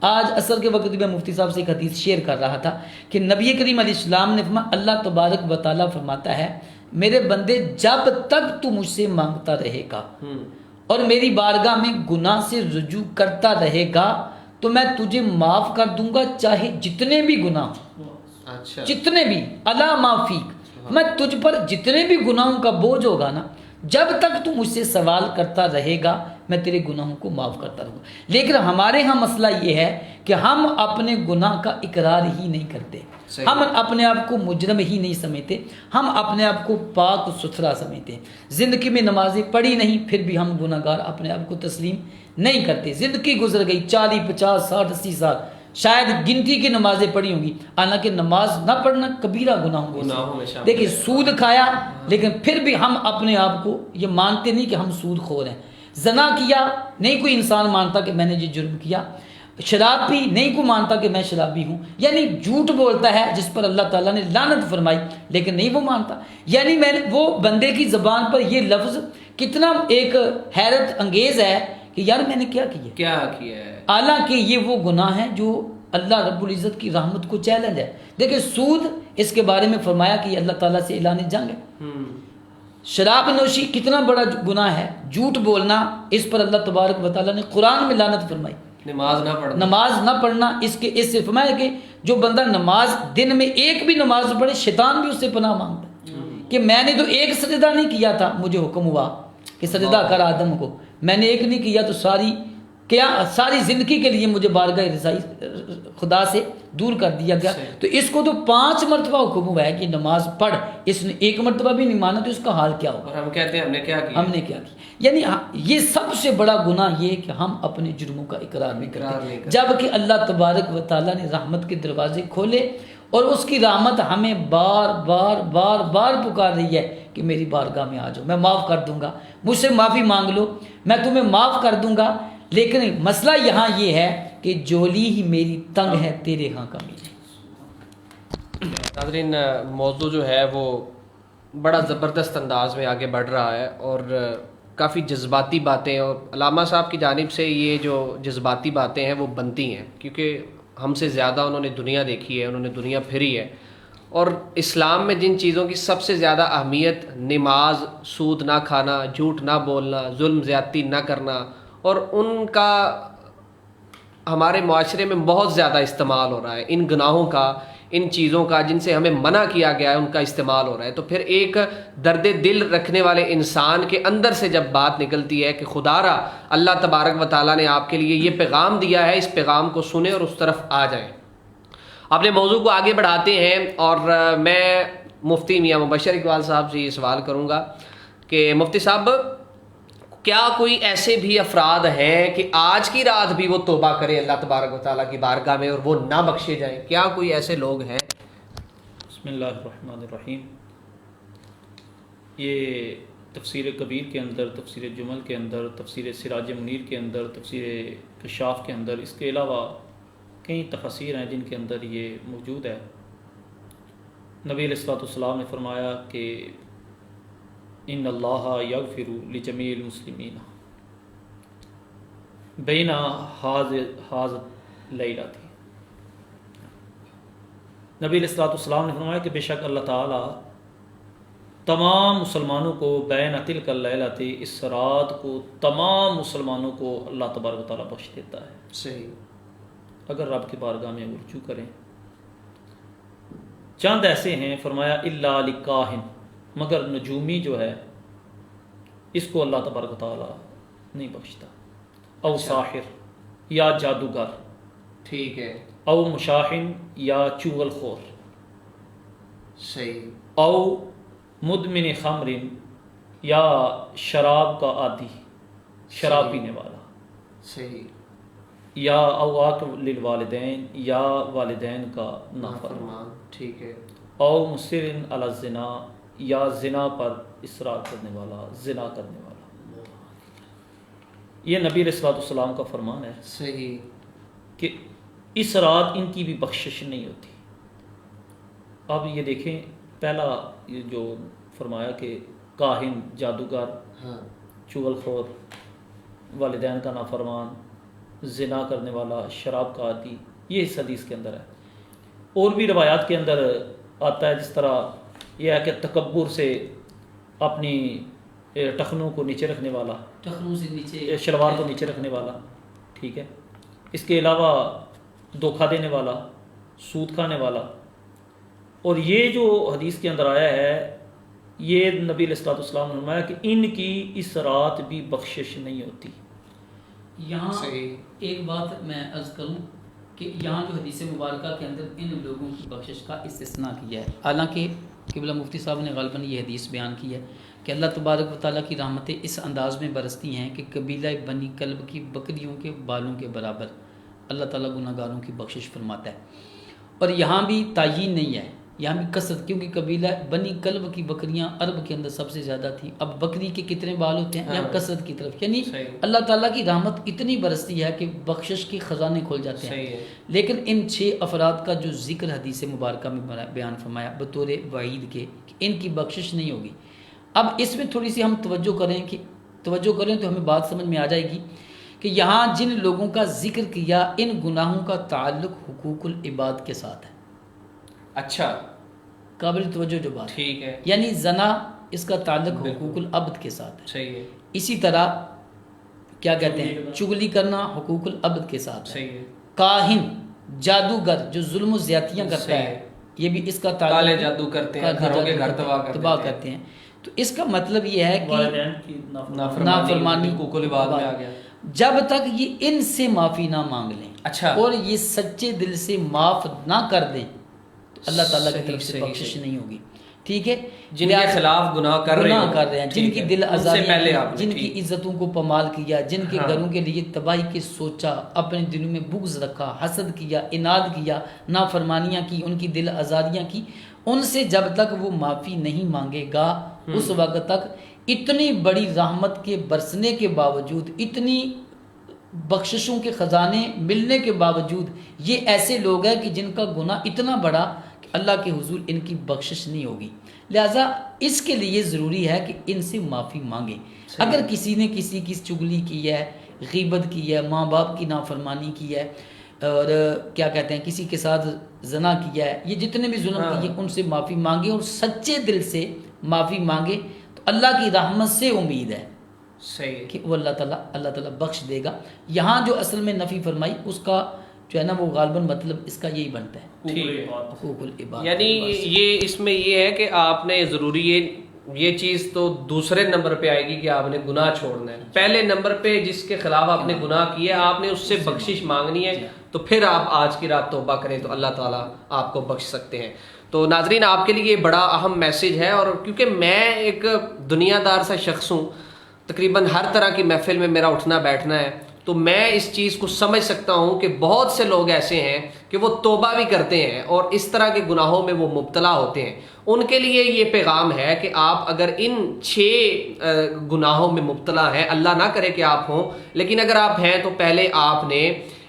آج عصر کے وقت میں مفتی صاحب سے ایک حدیث شیئر کر رہا تھا کہ نبی کریم علیہ السلام نے فرمایا، اللہ تبارک و تعالیٰ فرماتا ہے میرے بندے جب تک تو مجھ سے مانگتا رہے گا اور میری بارگاہ میں گناہ سے رجوع کرتا رہے گا تو میں تجھے معاف کر دوں گا، چاہے جتنے بھی گناہ ہوں، اچھا، جتنے بھی الا معافیک، میں تجھ پر جتنے بھی گناہوں کا بوجھ ہوگا نا، جب تک تو مجھ سے سوال کرتا رہے گا میں تیرے گناہوں کو معاف کرتا رہوں گا۔ لیکن ہمارے ہاں مسئلہ یہ ہے کہ ہم اپنے گناہ کا اقرار ہی نہیں کرتے، ہم اپنے آپ کو مجرم ہی نہیں سمجھتے، ہم اپنے آپ کو پاک ستھرا سمجھتے ہیں۔ زندگی میں نمازیں پڑھی نہیں پھر بھی ہم گناہ گار اپنے آپ کو تسلیم نہیں کرتے۔ زندگی گزر گئی 40 50 60 80 سال، شاید گنتی کی نمازیں پڑھی ہوں گی، حالانکہ نماز نہ پڑھنا کبیرہ گناہوں میں شامل۔ دیکھیں سود کھایا لیکن پھر بھی ہم اپنے آپ کو یہ مانتے نہیں کہ ہم سود خور ہیں۔ زنا کیا نہیں کوئی انسان مانتا کہ میں نے یہ جرم کیا، شراب پی نہیں کوئی مانتا کہ میں شرابی ہوں، یعنی جھوٹ بولتا ہے جس پر اللہ تعالیٰ نے لعنت فرمائی لیکن نہیں وہ مانتا۔ یعنی میں وہ بندے کی زبان پر یہ لفظ کتنا ایک حیرت انگیز ہے کہ یار میں نے کیا کیا ہے، حالانکہ یہ وہ گناہ ہے جو اللہ رب العزت کی رحمت کو چیلنج ہے۔ دیکھیں سود، اس کے بارے میں فرمایا کہ یہ اللہ تعالیٰ سے اعلان جنگ ہے۔ شراب نوشی کتنا بڑا گناہ ہے، جھوٹ بولنا اس پر اللہ تبارک و تعالیٰ نے قرآن میں لعنت فرمائی۔ نماز نہ پڑھنا اس سے فرمایا کہ جو بندہ نماز دن میں ایک بھی نماز پڑھے شیطان بھی اس سے پناہ مانگتا ہے کہ میں نے تو ایک سجدہ نہیں کیا تھا، مجھے حکم ہوا کہ سجدہ کر آدم کو، میں نے ایک نہیں کیا تو ساری زندگی کے لیے مجھے بارگاہ رضائی خدا سے دور کر دیا گیا۔ تو اس کو تو 5 مرتبہ حکم ہوا ہے کہ نماز پڑھ، اس نے ایک مرتبہ بھی نہیں مانا تو اس کا حال کیا ہوگا؟ اور ہم کہتے ہیں ہم نے کیا کیا۔ یعنی یہ سب سے بڑا گناہ یہ کہ ہم اپنے جرموں کا اقرار نہیں کرتے، جبکہ اللہ تبارک و تعالیٰ نے رحمت کے دروازے کھولے اور اس کی رحمت ہمیں بار بار بار بار پکار رہی ہے کہ میری بارگاہ میں آ جاؤ، میں معاف کر دوں گا، مجھ سے معافی مانگ لو، میں تمہیں معاف کر دوں گا۔ لیکن مسئلہ یہاں یہ ہے کہ جولی ہی میری تنگ ہے تیرے ہاں کمی ہے۔ ناظرین موضوع جو ہے وہ بڑا زبردست انداز میں آگے بڑھ رہا ہے اور کافی جذباتی باتیں، اور علامہ صاحب کی جانب سے یہ جو جذباتی باتیں ہیں وہ بنتی ہیں کیونکہ ہم سے زیادہ انہوں نے دنیا دیکھی ہے، انہوں نے دنیا پھری ہے، اور اسلام میں جن چیزوں کی سب سے زیادہ اہمیت، نماز، سود نہ کھانا، جھوٹ نہ بولنا، ظلم زیادتی نہ کرنا، اور ان کا ہمارے معاشرے میں بہت زیادہ استعمال ہو رہا ہے، ان گناہوں کا، ان چیزوں کا جن سے ہمیں منع کیا گیا ہے ان کا استعمال ہو رہا ہے۔ تو پھر ایک درد دل رکھنے والے انسان کے اندر سے جب بات نکلتی ہے کہ خدا را اللہ تبارک و تعالیٰ نے آپ کے لیے یہ پیغام دیا ہے، اس پیغام کو سنیں اور اس طرف آ جائیں۔ اپنے موضوع کو آگے بڑھاتے ہیں اور میں مفتی میاں مبشر اقبال صاحب سے یہ سوال کروں گا کہ مفتی صاحب، کیا کوئی ایسے بھی افراد ہیں کہ آج کی رات بھی وہ توبہ کرے اللہ تبارک و تعالیٰ کی بارگاہ میں اور وہ نہ بخشے جائیں؟ کیا کوئی ایسے لوگ ہیں؟ بسم اللہ الرحمن الرحیم۔ یہ تفسیر کبیر کے اندر، تفسیر جمل کے اندر، تفسیر سراج منیر کے اندر، تفسیر کشاف کے اندر، اس کے علاوہ کئی تفاسیر ہیں جن کے اندر یہ موجود ہے۔ نبی علیہ الصلوۃ والسلام نے فرمایا کہ ان اللہ یغفر لجمیع المسلمین بین حاض لیلہ تھی۔ نبی علیہ الصلوۃ والسلام نے فرمایا کہ بے شک اللہ تعالیٰ تمام مسلمانوں کو بین تلک اللیلہ تھی، اس رات کو تمام مسلمانوں کو اللہ تبارک و تعالیٰ بخش دیتا ہے صحیح، اگر رب کی بارگاہ میں رجوع کریں۔ چند ایسے ہیں، فرمایا الا لکاہن، مگر نجومی جو ہے اس کو اللہ تبارک و تعالیٰ نہیں بخشتا، او ساحر یا جادوگر، ٹھیک ہے، او مشاحن یا چغل خور، صحیح، او مدمن خمر یا شراب کا عادی، شراب پینے والا، صحیح، یا او عاقب للوالدین یا والدین کا نافرمان، فرمان، ٹھیک ہے، او مصر علی الزنا یا زنا پر اصرار کرنے والا، زنا کرنے والا۔ یہ نبی علیہ الصلوۃ والسلام کا فرمان ہے صحیح، کہ اس رات ان کی بھی بخشش نہیں ہوتی۔ اب یہ دیکھیں، پہلا یہ جو فرمایا کہ کاہن، جادوگر، ہاں، چغل خور، والدین کا نافرمان، زنا کرنے والا، شراب کا عادی، یہ اس حدیث کے اندر ہے۔ اور بھی روایات کے اندر آتا ہے، جس طرح یہ ہے کہ تکبر سے اپنی ٹخنوں کو نیچے رکھنے والا، ٹخنوں سے نیچے، شلوار کو نیچے رکھنے والا، ٹھیک ہے۔ اس کے علاوہ دھوکہ دینے والا، سود کھانے والا۔ اور یہ جو حدیث کے اندر آیا ہے، یہ نبی علیہ الصلوۃ والسلام نے فرمایا کہ ان کی اس رات بھی بخشش نہیں ہوتی۔ یہاں صحیح، ایک بات میں عرض کروں کہ یہاں جو حدیث مبارکہ کے اندر ان لوگوں کی بخشش کا استثناء کیا ہے، حالانکہ قبلہ مفتی صاحب نے غالباً یہ حدیث بیان کی ہے کہ اللہ تبارک و تعالیٰ کی رحمتیں اس انداز میں برستی ہیں کہ قبیلہ بنی کلب کی بکریوں کے بالوں کے برابر اللہ تعالیٰ گناہ گاروں کی بخشش فرماتا ہے۔ اور یہاں بھی تعین نہیں ہے، یہاں بھی کثرت، کیونکہ قبیلہ بنی کلب کی بکریاں عرب کے اندر سب سے زیادہ تھیں۔ اب بکری کے کتنے بال ہوتے ہیں، یہاں کثرت کی طرف، یعنی اللہ تعالیٰ کی رحمت اتنی برستی ہے کہ بخشش کے خزانے کھل جاتے ہیں۔ لیکن ان 6 افراد کا جو ذکر حدیث مبارکہ میں بیان فرمایا بطور وعید کے کہ ان کی بخشش نہیں ہوگی۔ اب اس میں تھوڑی سی ہم توجہ کریں تو ہمیں بات سمجھ میں آ جائے گی کہ یہاں جن لوگوں کا ذکر کیا ان گناہوں کا تعلق حقوق العباد کے ساتھ ہے۔ اچھا، قابل توجہ جو بات، ٹھیک ہے، یعنی زنا اس کا تعلق حقوق العبد کے ساتھ ہے۔ صحیح ہے، اسی طرح کیا کہتے ہیں، چغلی کرنا حقوق العبد کے ساتھ ہے۔ صحیح ہے، کاہن، جادوگر جو ظلم و زیادتیاں کرتا صحیح ہے، ہے، یہ بھی اس کا تعلق، کالے جادو کرتے ہیں، کالے گھروں کے جادو گھر تباہ کرتے ہیں۔ تو اس کا مطلب یہ ہے کہ والدین کی نافرمانی حقوق العباد میں آ گیا۔ جب تک یہ ان سے معافی نہ مانگ لیں، اچھا، اور یہ سچے دل سے معاف نہ کر دیں تو اللہ تعالیٰ کی صحیح، طرف سے صحیح، بخشش صحیح۔ نہیں ہوگی، ٹھیک ہے۔ جن کے خلاف گناہ کر رہے ہیں، جن کی دل آزاریاں، جن کی ٹھیک، عزتوں کو پامال کیا، جن کے ہاں، گھروں کے لیے تباہی کے سوچا، اپنے دلوں میں بغض رکھا، حسد کیا، اناد کیا، نافرمانیاں کی، ان کی دل آزاریاں کی، ان سے جب تک وہ معافی نہیں مانگے گا اس وقت تک اتنی بڑی رحمت کے برسنے کے باوجود، اتنی بخششوں کے خزانے ملنے کے باوجود، یہ ایسے لوگ ہیں کہ جن کا گناہ اتنا بڑا کہ اللہ کے حضور ان کی بخشش نہیں ہوگی۔ لہٰذا اس کے لیے ضروری ہے کہ ان سے معافی مانگیں۔ اگر کسی نے کسی کی چغلی کی ہے، غیبت کی ہے، ماں باپ کی نافرمانی کی ہے، اور کیا کہتے ہیں کسی کے ساتھ زنا کیا ہے، یہ جتنے بھی ظلم کیے ان سے معافی مانگے اور سچے دل سے معافی مانگے تو اللہ کی رحمت سے امید ہے صحیح، کہ وہ اللہ تعالیٰ بخش دے گا۔ یہاں جو اصل میں نفی فرمائی اس کا جو ہے نا وہ غالباً مطلب اس کا یہی بنتا ہے، حقوق العباد۔ یعنی یہ اس میں یہ ہے کہ آپ نے ضروری یہ چیز تو دوسرے نمبر پہ آئے گی کہ آپ نے گناہ چھوڑنا ہے۔ پہلے نمبر پہ جس کے خلاف آپ نے گناہ کیا آپ نے اس سے بخشش مانگنی ہے، تو پھر آپ آج کی رات توبہ کریں تو اللہ تعالیٰ آپ کو بخش سکتے ہیں۔ تو ناظرین، آپ کے لیے یہ بڑا اہم میسج ہے، اور کیونکہ میں ایک دنیا دار سا شخص ہوں، تقریباً ہر طرح کی محفل میں میرا اٹھنا بیٹھنا ہے، تو میں اس چیز کو سمجھ سکتا ہوں کہ بہت سے لوگ ایسے ہیں کہ وہ توبہ بھی کرتے ہیں اور اس طرح کے گناہوں میں وہ مبتلا ہوتے ہیں. ان کے لیے یہ پیغام ہے کہ آپ اگر ان 6 گناہوں میں مبتلا ہیں، اللہ نہ کرے کہ آپ ہوں، لیکن اگر آپ ہیں تو پہلے آپ نے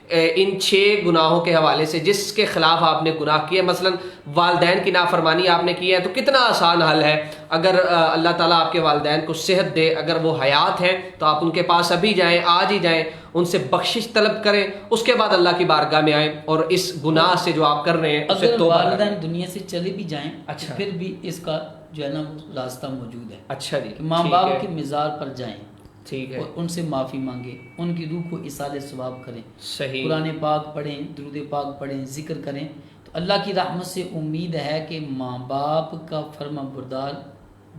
ان 6 گناہوں کے حوالے سے جس کے خلاف آپ نے گناہ کیے، مثلا والدین کی نافرمانی آپ نے کی ہے، تو کتنا آسان حل ہے. اگر اللہ تعالیٰ آپ کے والدین کو صحت دے، اگر وہ حیات ہیں تو آپ ان کے پاس ابھی جائیں، آج ہی جائیں، ان سے بخشش طلب کریں، اس کے بعد اللہ کی بارگاہ میں آئیں اور اس گناہ سے جو آپ کر رہے ہیں اسے اگر توبہ کریں. والدین دنیا سے چلے بھی جائیں اچھا، پھر بھی اس کا جو ہے نا راستہ موجود ہے. اچھا جی، کہ ماں باپ کے مزار پر جائیں ٹھیک ہے، اور ان سے معافی مانگیں، ان کی روح کو ایصال ثواب کریں، صحیح، قرآن پاک پڑھیں، درود پاک پڑھیں، ذکر کریں. تو اللہ کی رحمت سے امید ہے کہ ماں باپ کا فرما بردار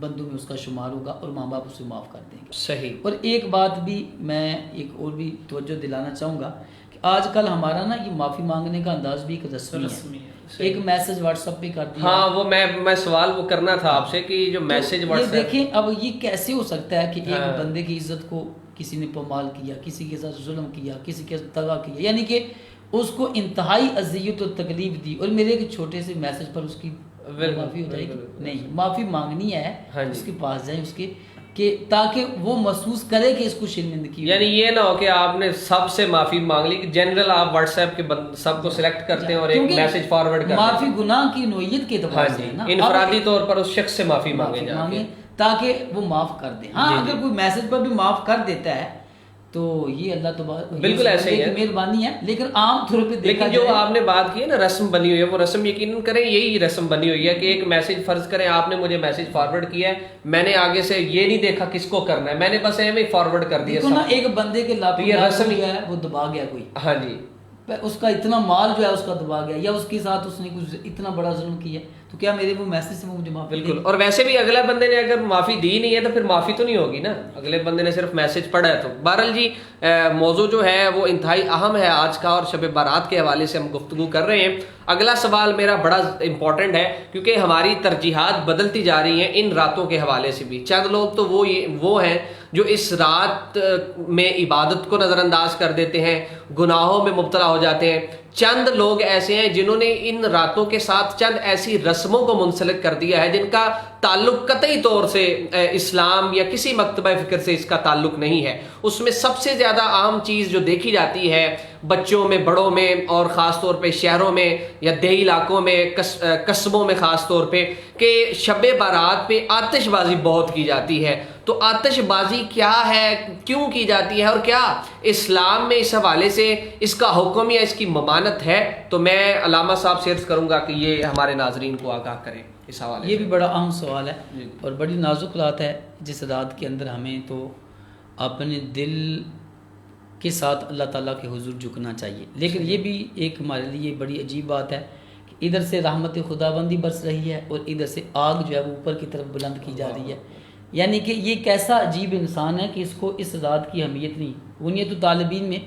بندوں میں اس کا شمار ہوگا اور ماں باپ اسے معاف کر دیں گے. صحیح. اور ایک بات بھی میں ایک اور بھی توجہ دلانا چاہوں گا کہ آج کل ہمارا نا یہ معافی مانگنے کا انداز بھی ایک رسمی ہے. ایک میسج واٹس ایپ پہ کر دیا. ہاں، وہ میں سوال وہ کرنا تھا آپ سے کہ جو میسج یہ واٹس ایپ، دیکھیں اب یہ کیسے ہو سکتا ہے کہ ایک بندے کی عزت کو کسی نے پامال کیا، کسی کے ساتھ ظلم کیا، کسی کے ساتھ دغا کیا، یعنی کہ اس کو انتہائی اذیت و تکلیف دی، اور میرے ایک چھوٹے سے میسج پر اس کی معافی ہو جائے گی؟ نہیں، معافی مانگنی ہے، اس کے پاس جائیں اس کے کہ تاکہ وہ محسوس کرے کہ اس کو شرمندگی. یعنی یہ نہ ہو کہ آپ نے سب سے معافی مانگ لی، کہ جنرل آپ واٹس ایپ کے سب کو سلیکٹ کرتے ہیں اور ایک میسج فارورڈ کرتے ہیں. معافی گناہ کی نوعیت کے اعتبار سے ہے نا، انفرادی طور پر اس شخص سے معافی مانگیں تاکہ وہ معاف کر دے. ہاں اگر کوئی میسج پر بھی معاف کر دیتا ہے تو یہ اللہ تبارک بالکل ایسے ہی ہے، مہربانی ہے. لیکن عام طور پہ دیکھا لیکن جو آپ نے بات کی ہے نا رسم بنی ہوئی ہے، وہ رسم یقیناً کریں، یہی رسم بنی ہوئی ہے کہ ایک میسج فرض کریں آپ نے مجھے میسج فارورڈ کیا ہے، میں نے آگے سے یہ نہیں دیکھا کس کو کرنا ہے، میں نے بس ایویں فارورڈ کر دیا. ایک بندے کے یہ رسم جو ہے وہ دبا گیا، کوئی ہاں جی اس کا اتنا مال جو ہے اس کا دبا گیا، یا اس کے ساتھ اس نے کچھ اتنا بڑا ظلم کیا، تو کیا میرے وہ میسج سے مجھے معافی؟ بالکل. اور ویسے بھی اگلے بندے نے اگر معافی دی نہیں ہے تو پھر معافی تو نہیں ہوگی نا، اگلے بندے نے صرف میسج پڑھا ہے. تو بہرحال جی موضوع جو ہے وہ انتہائی اہم ہے آج کا، اور شب بارات کے حوالے سے ہم گفتگو کر رہے ہیں. اگلا سوال میرا بڑا امپورٹنٹ ہے کیونکہ ہماری ترجیحات بدلتی جا رہی ہیں ان راتوں کے حوالے سے بھی. چند لوگ تو وہ ہیں جو اس رات میں عبادت کو نظر انداز کر دیتے ہیں، گناہوں میں مبتلا ہو جاتے ہیں. چند لوگ ایسے ہیں جنہوں نے ان راتوں کے ساتھ چند ایسی رسموں کو منسلک کر دیا ہے جن کا تعلق قطعی طور سے اسلام یا کسی مکتبہ فکر سے اس کا تعلق نہیں ہے. اس میں سب سے زیادہ عام چیز جو دیکھی جاتی ہے بچوں میں، بڑوں میں، اور خاص طور پہ شہروں میں یا دیہی علاقوں میں، قصبوں میں خاص طور پہ، کہ شب بارات پہ آتش بازی بہت کی جاتی ہے. تو آتش بازی کیا ہے، کیوں کی جاتی ہے، اور کیا اسلام میں اس حوالے سے اس کا حکم یا اس کی ممانت ہے؟ تو میں علامہ صاحب سے عرض کروں گا کہ یہ ہمارے ناظرین کو آگاہ کریں اس حوالے سے. یہ بھی بڑا اہم سوال ہے اور بڑی نازک رات ہے، جس رات کے اندر ہمیں تو اپنے دل کے ساتھ اللہ تعالیٰ کے حضور جھکنا چاہیے. لیکن یہ بھی ایک ہمارے لیے بڑی عجیب بات ہے کہ ادھر سے رحمت خداوندی برس رہی ہے اور ادھر سے آگ جو ہے وہ اوپر کی طرف بلند کی جا رہی ہے. یعنی کہ یہ کیسا عجیب انسان ہے کہ اس کو اس رات کی اہمیت نہیں. بنیت الطالبین میں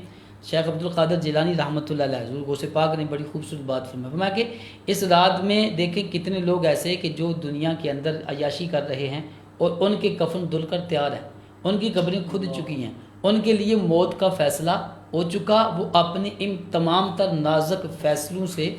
شیخ عبد القادر جیلانی رحمۃ اللہ علیہ حضور غوث پاک نے بڑی خوبصورت بات فرمایا کہ اس رات میں دیکھیں کتنے لوگ ایسے کہ جو دنیا کے اندر عیاشی کر رہے ہیں اور ان کے کفن دھل کر تیار ہیں، ان کی قبریں کھد چکی ہیں، ان کے لیے موت کا فیصلہ ہو چکا. وہ اپنے ان تمام تر نازک فیصلوں سے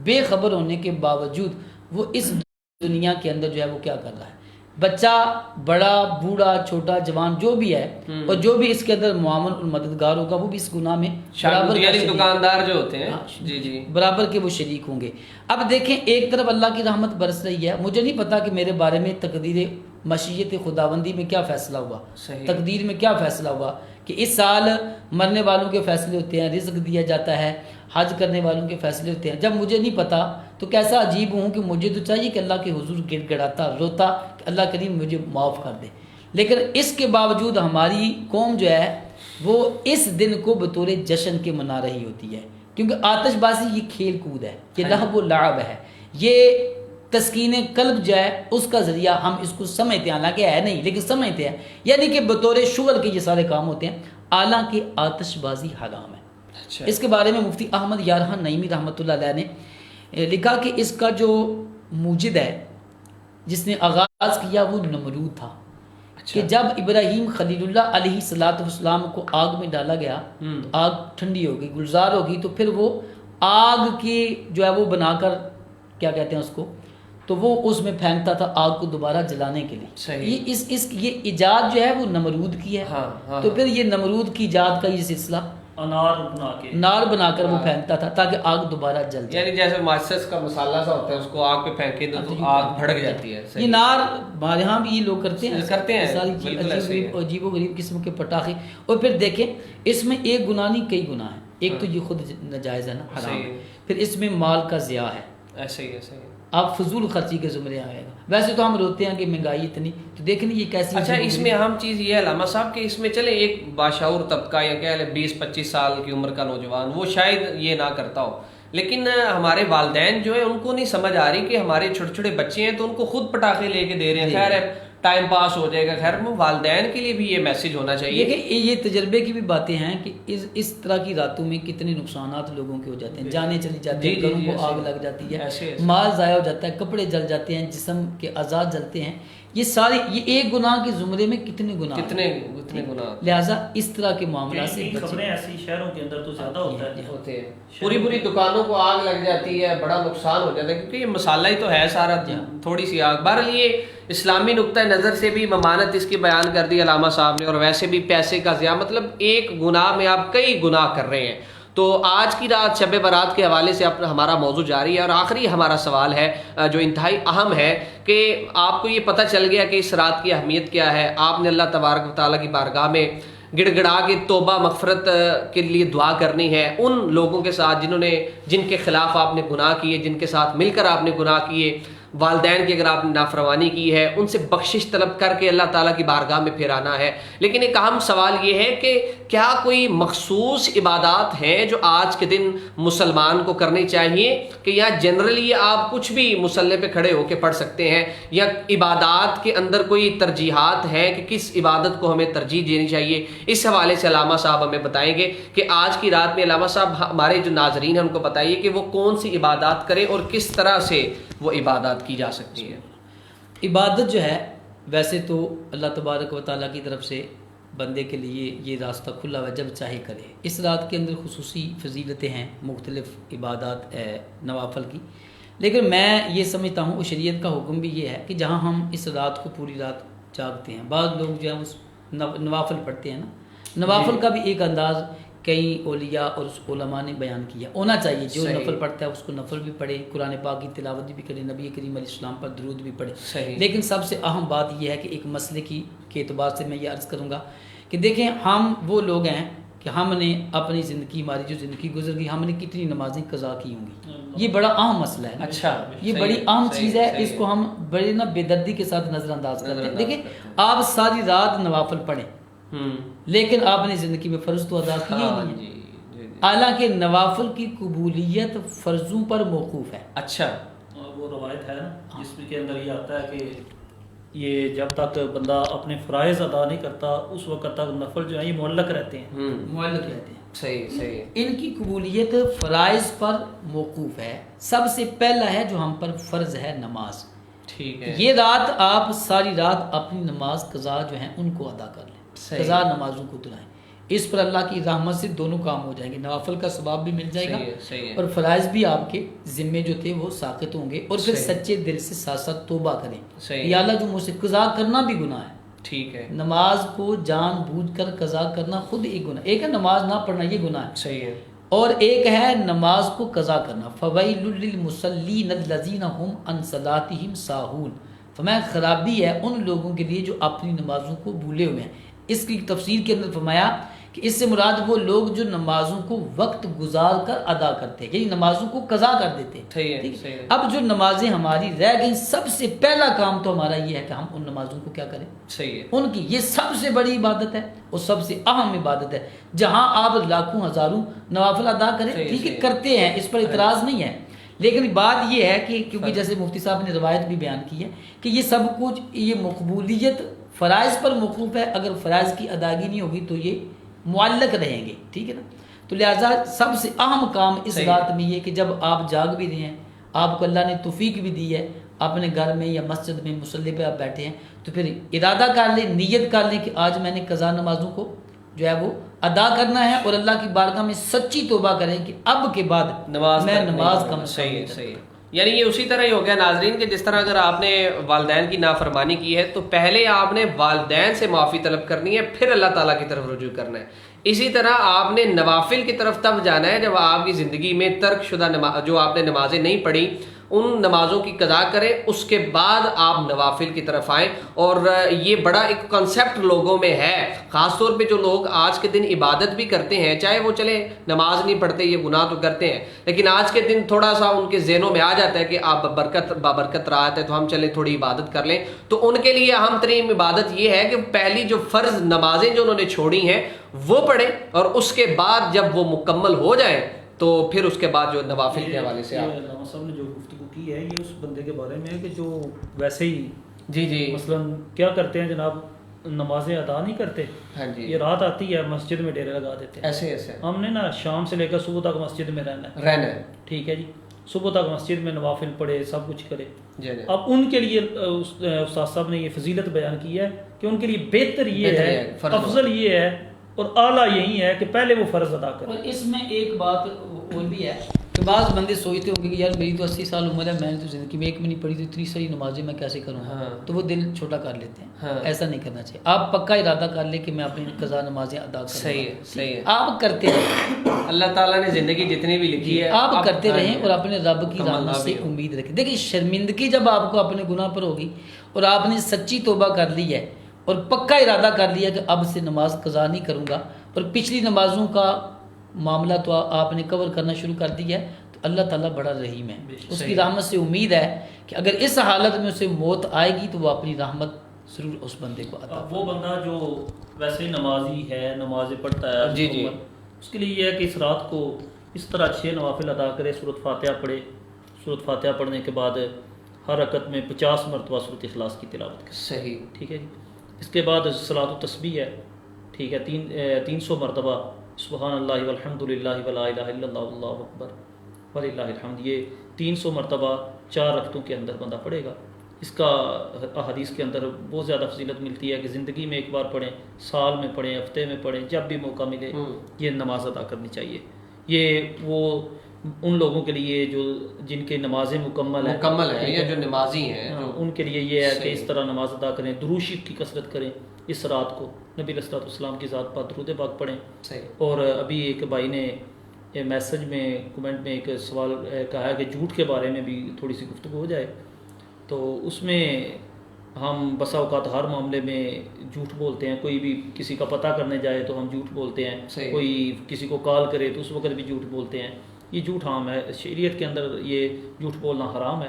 بے خبر ہونے کے باوجود وہ اس دنیا کے اندر جو ہے وہ کیا کر رہا ہے. بچہ، بڑا، بوڑھا، چھوٹا، جوان، جو بھی ہے اور جو بھی اس کے اندر معاون اور مددگار ہوگا وہ بھی اس گناہ میں دکاندار جو ہوتے ہیں جی برابر کے وہ شریک ہوں گے. اب دیکھیں ایک طرف اللہ کی رحمت برس رہی ہے، مجھے نہیں پتا کہ میرے بارے میں تقدیر مشیت خداوندی میں کیا فیصلہ ہوا، تقدیر میں کیا فیصلہ ہوا کہ اس سال مرنے والوں کے فیصلے ہوتے ہیں، رزق دیا جاتا ہے، حج کرنے والوں کے فیصلے ہوتے ہیں. جب مجھے نہیں پتا تو کیسا عجیب ہوں کہ مجھے تو چاہیے کہ اللہ کے حضور گڑ گڑاتا روتا کہ اللہ کریم مجھے معاف کر دے. لیکن اس کے باوجود ہماری قوم جو ہے وہ اس دن کو بطور جشن کے منا رہی ہوتی ہے، کیونکہ آتش بازی یہ کھیل کود ہے، یہ لہو و لعب ہے، یہ تسکین قلب جو ہے اس کا ذریعہ ہم اس کو سمجھتے ہیں، حالانکہ ہے نہیں لیکن سمجھتے ہیں، یعنی کہ بطور شغل کے یہ سارے کام ہوتے ہیں، حالانکہ آتش بازی حرام ہے. اس کے بارے میں مفتی احمد یارحان نعیمی رحمۃ اللہ علیہ نے لکھا کہ اس کا جو موجد ہے، جس نے آغاز کیا، وہ نمرود تھا. کہ جب ابراہیم خلیل اللہ علیہ الصلوۃ والسلام کو آگ میں ڈالا گیا تو آگ ٹھنڈی ہو گئی، گلزار ہو گئی، تو پھر وہ آگ کی جو ہے وہ بنا کر کیا کہتے ہیں اس کو، تو وہ اس میں پھینکتا تھا آگ کو دوبارہ جلانے کے لیے. یہ ایجاد جو ہے وہ نمرود کی ہے. تو پھر یہ نمرود کی ایجاد کا یہ سلسلہ نار بنا کر وہ پھینکتا تھا تاکہ آگ دوبارہ جل جائے. یعنی جیسے ماچس کا مسالہ سا ہوتا ہے، اس کو آگ پہ پھینکے تو آگ بھڑک جاتی ہے. یہ نار ہمارے یہاں بھی یہ لوگ کرتے ہیں ساری عجیب و غریب قسم کے پٹاخے. اور پھر دیکھیں اس میں ایک گناہ نہیں کئی گناہ ہیں. ایک تو یہ خود ناجائز ہے نا، حرام، پھر اس میں مال کا ضیاع ہے. ایسے ہی ایسے ہی آپ فضول خرچی کے زمرے آئے گا. ویسے تو ہم روتے ہیں کہ مہنگائی اتنی، تو دیکھیں یہ کیسی. اچھا اس میں اہم چیز یہ ہے علامہ صاحب کہ اس میں چلے ایک باشعور طبقہ یا کہہ لیں 20-25 سال کی عمر کا نوجوان وہ شاید یہ نہ کرتا ہو، لیکن ہمارے والدین جو ہے ان کو نہیں سمجھ آ رہی کہ ہمارے چھوٹے چھوٹے بچے ہیں تو ان کو خود پٹاخے لے کے دے رہے ہیں. خیر ہے ٹائم پاس ہو جائے گا. خیر والدین کے لیے بھی یہ میسج ہونا چاہیے کہ یہ تجربے کی بھی باتیں ہیں کہ اس طرح کی راتوں میں کتنے نقصانات لوگوں کے ہو جاتے ہیں. جانیں چلی جاتی ہیں، گھروں کو آگ لگ جاتی ہے، مال ضائع ہو جاتا ہے، کپڑے جل جاتے ہیں، جسم کے اعضاء جلتے ہیں. یہ سارے یہ ایک گناہ کے زمرے میں کتنے گناہ. لہٰذا اس طرح کے معاملات سے ایسی شہروں کے اندر تو زیادہ ہوتے ہیں. پوری دکانوں کو آگ لگ جاتی ہے، بڑا نقصان ہو جاتا ہے کیونکہ یہ مسالہ ہی تو ہے سارا، تھوڑی سی آگ. بہرحال یہ اسلامی نقطۂ نظر سے بھی ممانت اس کی بیان کر دی علامہ صاحب نے، اور ویسے بھی پیسے کا ضیاع، مطلب ایک گناہ میں آپ کئی گناہ کر رہے ہیں. تو آج کی رات شب برات کے حوالے سے ہمارا موضوع جاری ہے، اور آخری ہمارا سوال ہے جو انتہائی اہم ہے کہ آپ کو یہ پتہ چل گیا کہ اس رات کی اہمیت کیا ہے. آپ نے اللہ تبارک و تعالیٰ کی بارگاہ میں گڑ گڑا کے توبہ مغفرت کے لیے دعا کرنی ہے ان لوگوں کے ساتھ جن کے خلاف آپ نے گناہ کیے، جن کے ساتھ مل کر آپ نے گناہ کیے، والدین کی اگر آپ نے نافرمانی کی ہے ان سے بخشش طلب کر کے اللہ تعالیٰ کی بارگاہ میں پھر آنا ہے. لیکن ایک اہم سوال یہ ہے کہ کیا کوئی مخصوص عبادات ہیں جو آج کے دن مسلمان کو کرنی چاہیے، کہ یا جنرلی آپ کچھ بھی مصلی پہ کھڑے ہو کے پڑھ سکتے ہیں، یا عبادات کے اندر کوئی ترجیحات ہیں کہ کس عبادت کو ہمیں ترجیح دینی چاہیے؟ اس حوالے سے علامہ صاحب ہمیں بتائیں گے کہ آج کی رات میں علامہ صاحب ہمارے جو ناظرین ہیں ان کو بتائیے کہ وہ کون سی عبادات کریں اور کس طرح سے وہ عبادات کی جا سکتی ہے. عبادت جو ہے ویسے تو اللہ تبارک و تعالیٰ کی طرف سے بندے کے لیے یہ راستہ کھلا ہوا ہے، جب چاہے کرے. اس رات کے اندر خصوصی فضیلتیں ہیں مختلف عبادات نوافل کی، لیکن میں یہ سمجھتا ہوں شریعت کا حکم بھی یہ ہے کہ جہاں ہم اس رات کو پوری رات جاگتے ہیں، بعض لوگ جو ہے اس نوافل پڑھتے ہیں نا، نوافل کا بھی ایک انداز کئی اولیاء اور علماء نے بیان کیا ہونا چاہیے. جو نفل پڑھتا ہے اس کو نفل بھی پڑھے، قرآن پاک کی تلاوت بھی کرے، نبی کریم علیہ السلام پر درود بھی پڑھے. لیکن سب سے اہم بات یہ ہے کہ ایک مسئلے کے اعتبار سے میں یہ عرض کروں گا کہ دیکھیں ہم وہ لوگ ہیں کہ ہم نے اپنی زندگی، ہماری جو زندگی گزر گئی، ہم نے کتنی نمازیں قضا کی ہوں گی. یہ بڑا اہم مسئلہ ہے. اچھا یہ بڑی اہم چیز ہے، اس کو ہم بڑے بے دردی کے ساتھ نظر انداز کرتے ہیں. دیکھیں آپ ساری رات نوافل پڑھیں لیکن آپ نے زندگی میں فرض تو ادا کیے ہی نہیں ہے. حالانکہ نوافل کی قبولیت فرضوں پر موقوف ہے. اچھا وہ روایت ہے نا جس کے اندر یہ آتا ہے کہ یہ جب تک بندہ اپنے فرائض ادا نہیں کرتا اس وقت تک نفل جو ہے یہ معلق رہتے ہیں. معلق رہتے ہیں. صحیح. ان کی قبولیت فرائض پر موقوف ہے. سب سے پہلا ہے جو ہم پر فرض ہے نماز. ٹھیک ہے. یہ رات آپ ساری رات اپنی نماز قضا جو ہیں ان کو ادا کر لیں. قضا نمازوں کو دلائیں. اس پر اللہ کی رحمت سے دونوں کام ہو جائیں گے. نوافل کا ثواب بھی مل جائے گا اور فرائض بھی آپ کے ذمے جو تھے وہ ساقط ہوں گے. اور پھر سچے دل سے ساتھ ساتھ توبہ کریں. یا اللہ جو مجھ سے قضا کرنا بھی گناہ ہے. ٹھیک ہے. نماز کو جان بوجھ کر قضا کرنا خود ایک گناہ. ایک ہے نماز نہ پڑھنا، یہ گناہ ہے. صحیح ہے. اور ایک ہے نماز کو قضا کرنا. فویل للمصلین الذین هم عن صلاتهم ساہون. فرمایا خرابی ہے ان لوگوں کے لیے جو اپنی نمازوں کو بھولے ہوئے ہیں. اس کی تفسیر کے اندر فرمایا کہ اس سے مراد وہ لوگ جو نمازوں کو وقت گزار کر ادا کرتے ہیں، یعنی نمازوں کو قضا کر دیتے ہیں. اب جو نمازیں ہماری رہ گئیں، سب سے پہلا کام تو ہمارا یہ ہے کہ ہم ان نمازوں کو کیا کریں. صحیح ہے. ان کی یہ سب سے بڑی عبادت ہے اور سب سے اہم عبادت ہے. جہاں آپ لاکھوں ہزاروں نوافل ادا کریں، ٹھیک ہے کرتے ہیں، اس پر اعتراض نہیں ہے. لیکن بات یہ ہے کہ کیونکہ جیسے مفتی صاحب نے روایت بھی بیان کی ہے کہ یہ سب کچھ یہ مقبولیت فرائض پر موقوف ہے. اگر فرائض کی ادائیگی نہیں ہوگی تو یہ معلق رہیں گے. ٹھیک ہے نا. تو لہٰذا سب سے اہم کام اس رات میں یہ کہ جب آپ جاگ بھی رہے ہیں، آپ کو اللہ نے توفیق بھی دی ہے، آپ اپنے گھر میں یا مسجد میں مصلی پہ آپ بیٹھے ہیں تو پھر ارادہ کر لیں، نیت کر لیں کہ آج میں نے قضا نمازوں کو جو ہے وہ ادا کرنا ہے، اور اللہ کی بارگاہ میں سچی توبہ کریں کہ اب کے بعد میں نماز کا صحیح صحیح، یعنی یہ اسی طرح ہی ہو گیا ناظرین کہ جس طرح اگر آپ نے والدین کی نافرمانی کی ہے تو پہلے آپ نے والدین سے معافی طلب کرنی ہے، پھر اللہ تعالیٰ کی طرف رجوع کرنا ہے۔ اسی طرح آپ نے نوافل کی طرف تب جانا ہے جب آپ کی زندگی میں ترک شدہ جو آپ نے نمازیں نہیں پڑھی ان نمازوں کی قضا کریں، اس کے بعد آپ نوافل کی طرف آئیں۔ اور یہ بڑا ایک کنسیپٹ لوگوں میں ہے، خاص طور پہ جو لوگ آج کے دن عبادت بھی کرتے ہیں، چاہے وہ چلے نماز نہیں پڑھتے، یہ گناہ تو کرتے ہیں، لیکن آج کے دن تھوڑا سا ان کے ذہنوں میں آ جاتا ہے کہ آپ بابرکت رات ہے تو ہم چلیں تھوڑی عبادت کر لیں، تو ان کے لیے اہم ترین عبادت یہ ہے کہ پہلی جو فرض نمازیں جو انہوں نے چھوڑی ہیں وہ پڑھیں، اور اس کے بعد جب وہ مکمل ہو جائیں تو پھر اس کے بعد جو نوافل کے حوالے سے آپ علامہ صاحب نے جو گفتگو کی ہے یہ اس بندے کے بارے میں ہے کہ جو ویسے ہی جی مثلا کیا کرتے ہیں جناب، نمازیں ادا نہیں کرتے، ہاں جی، یہ رات آتی ہے مسجد میں ڈیرے لگا دیتے ہیں، ایسے ہم نے نا شام سے لے کر صبح تک مسجد میں رہنا ہے، ٹھیک ہے جی، صبح تک مسجد میں نوافل پڑھے، سب کچھ کرے۔ اب ان کے لیے استاد صاحب نے یہ فضیلت بیان کی ہے کہ ان کے لیے بہتر یہ ہے، افضل یہ ہے اور اعلیٰ یہی ہے کہ پہلے وہ فرض ادا کریں۔ اور اس میں ایک بات اور بھی ہے کہ بعض بندے سوچتے ہوں گے کہ یار میری تو 80 سال عمر ہے، میں نے تو زندگی میں ایک بھی نہیں پڑھی، تو اتنی ساری نمازیں میں کیسے کروں گا، تو وہ دل چھوٹا کر لیتے ہیں۔ ایسا نہیں کرنا چاہیے، آپ پکا ارادہ کر لیں کہ میں اپنی قضا نمازیں ادا کروں۔ صحیح ہے، آپ کرتے رہیں، اللہ تعالیٰ نے زندگی جتنی بھی لکھی ہے آپ کرتے رہیں اور اپنے رب کی رحمت سے امید رکھیں۔ دیکھیں شرمندگی جب آپ کو اپنے گناہ پر ہوگی اور آپ نے سچی توبہ کر لی ہے اور پکا ارادہ کر لیا کہ اب سے نماز قضا نہیں کروں گا، اور پچھلی نمازوں کا معاملہ تو آپ نے کور کرنا شروع کر دیا ہے، تو اللہ تعالیٰ بڑا رحیم ہے، اس کی رحمت سے امید ہے کہ اگر اس حالت میں اسے موت آئے گی تو وہ اپنی رحمت ضرور اس بندے کو عطا۔ وہ بندہ جو ویسے نمازی ہے، نمازیں پڑھتا ہے، جی اس کے لیے یہ ہے کہ اس رات کو اس طرح 6 نوافل ادا کرے، سورۃ فاتحہ پڑھے، سورۃ فاتحہ پڑھنے کے بعد ہر رکعت میں 50 مرتبہ سورۃ اخلاص کی تلاوت کرے، صحیح، ٹھیک ہے جی۔ اس کے بعد صلاۃ التسبیح ہے، ٹھیک ہے، 300 مرتبہ سبحان اللہ والحمد للہ ولا الہ الا اللہ واللہ اکبر وللہ الحمد، یہ 300 مرتبہ 4 رکعتوں کے اندر بندہ پڑھے گا۔ اس کا حدیث کے اندر بہت زیادہ فضیلت ملتی ہے کہ زندگی میں ایک بار پڑھیں، سال میں پڑھیں، ہفتے میں پڑھیں، جب بھی موقع ملے یہ نماز ادا کرنی چاہیے۔ یہ وہ ان لوگوں کے لیے جو جن کے نمازیں مکمل ہیں یا جو نمازی ہیں ان کے لیے یہ ہے کہ اس طرح نماز ادا کریں، درود شریف کی کثرت کریں، اس رات کو نبی علیہ الصلوۃ والسلام کی ذات پر درود پاک پڑھیں۔ اور ابھی ایک بھائی نے میسج میں کمنٹ میں ایک سوال کہا ہے کہ جھوٹ کے بارے میں بھی تھوڑی سی گفتگو ہو جائے، تو اس میں ہم بسا اوقات ہر معاملے میں جھوٹ بولتے ہیں، کوئی بھی کسی کا پتہ کرنے جائے تو ہم جھوٹ بولتے ہیں، کوئی کسی کو کال کرے تو اس وقت بھی جھوٹ بولتے ہیں، یہ جھوٹ حرام ہے، شریعت کے اندر یہ جھوٹ بولنا حرام ہے،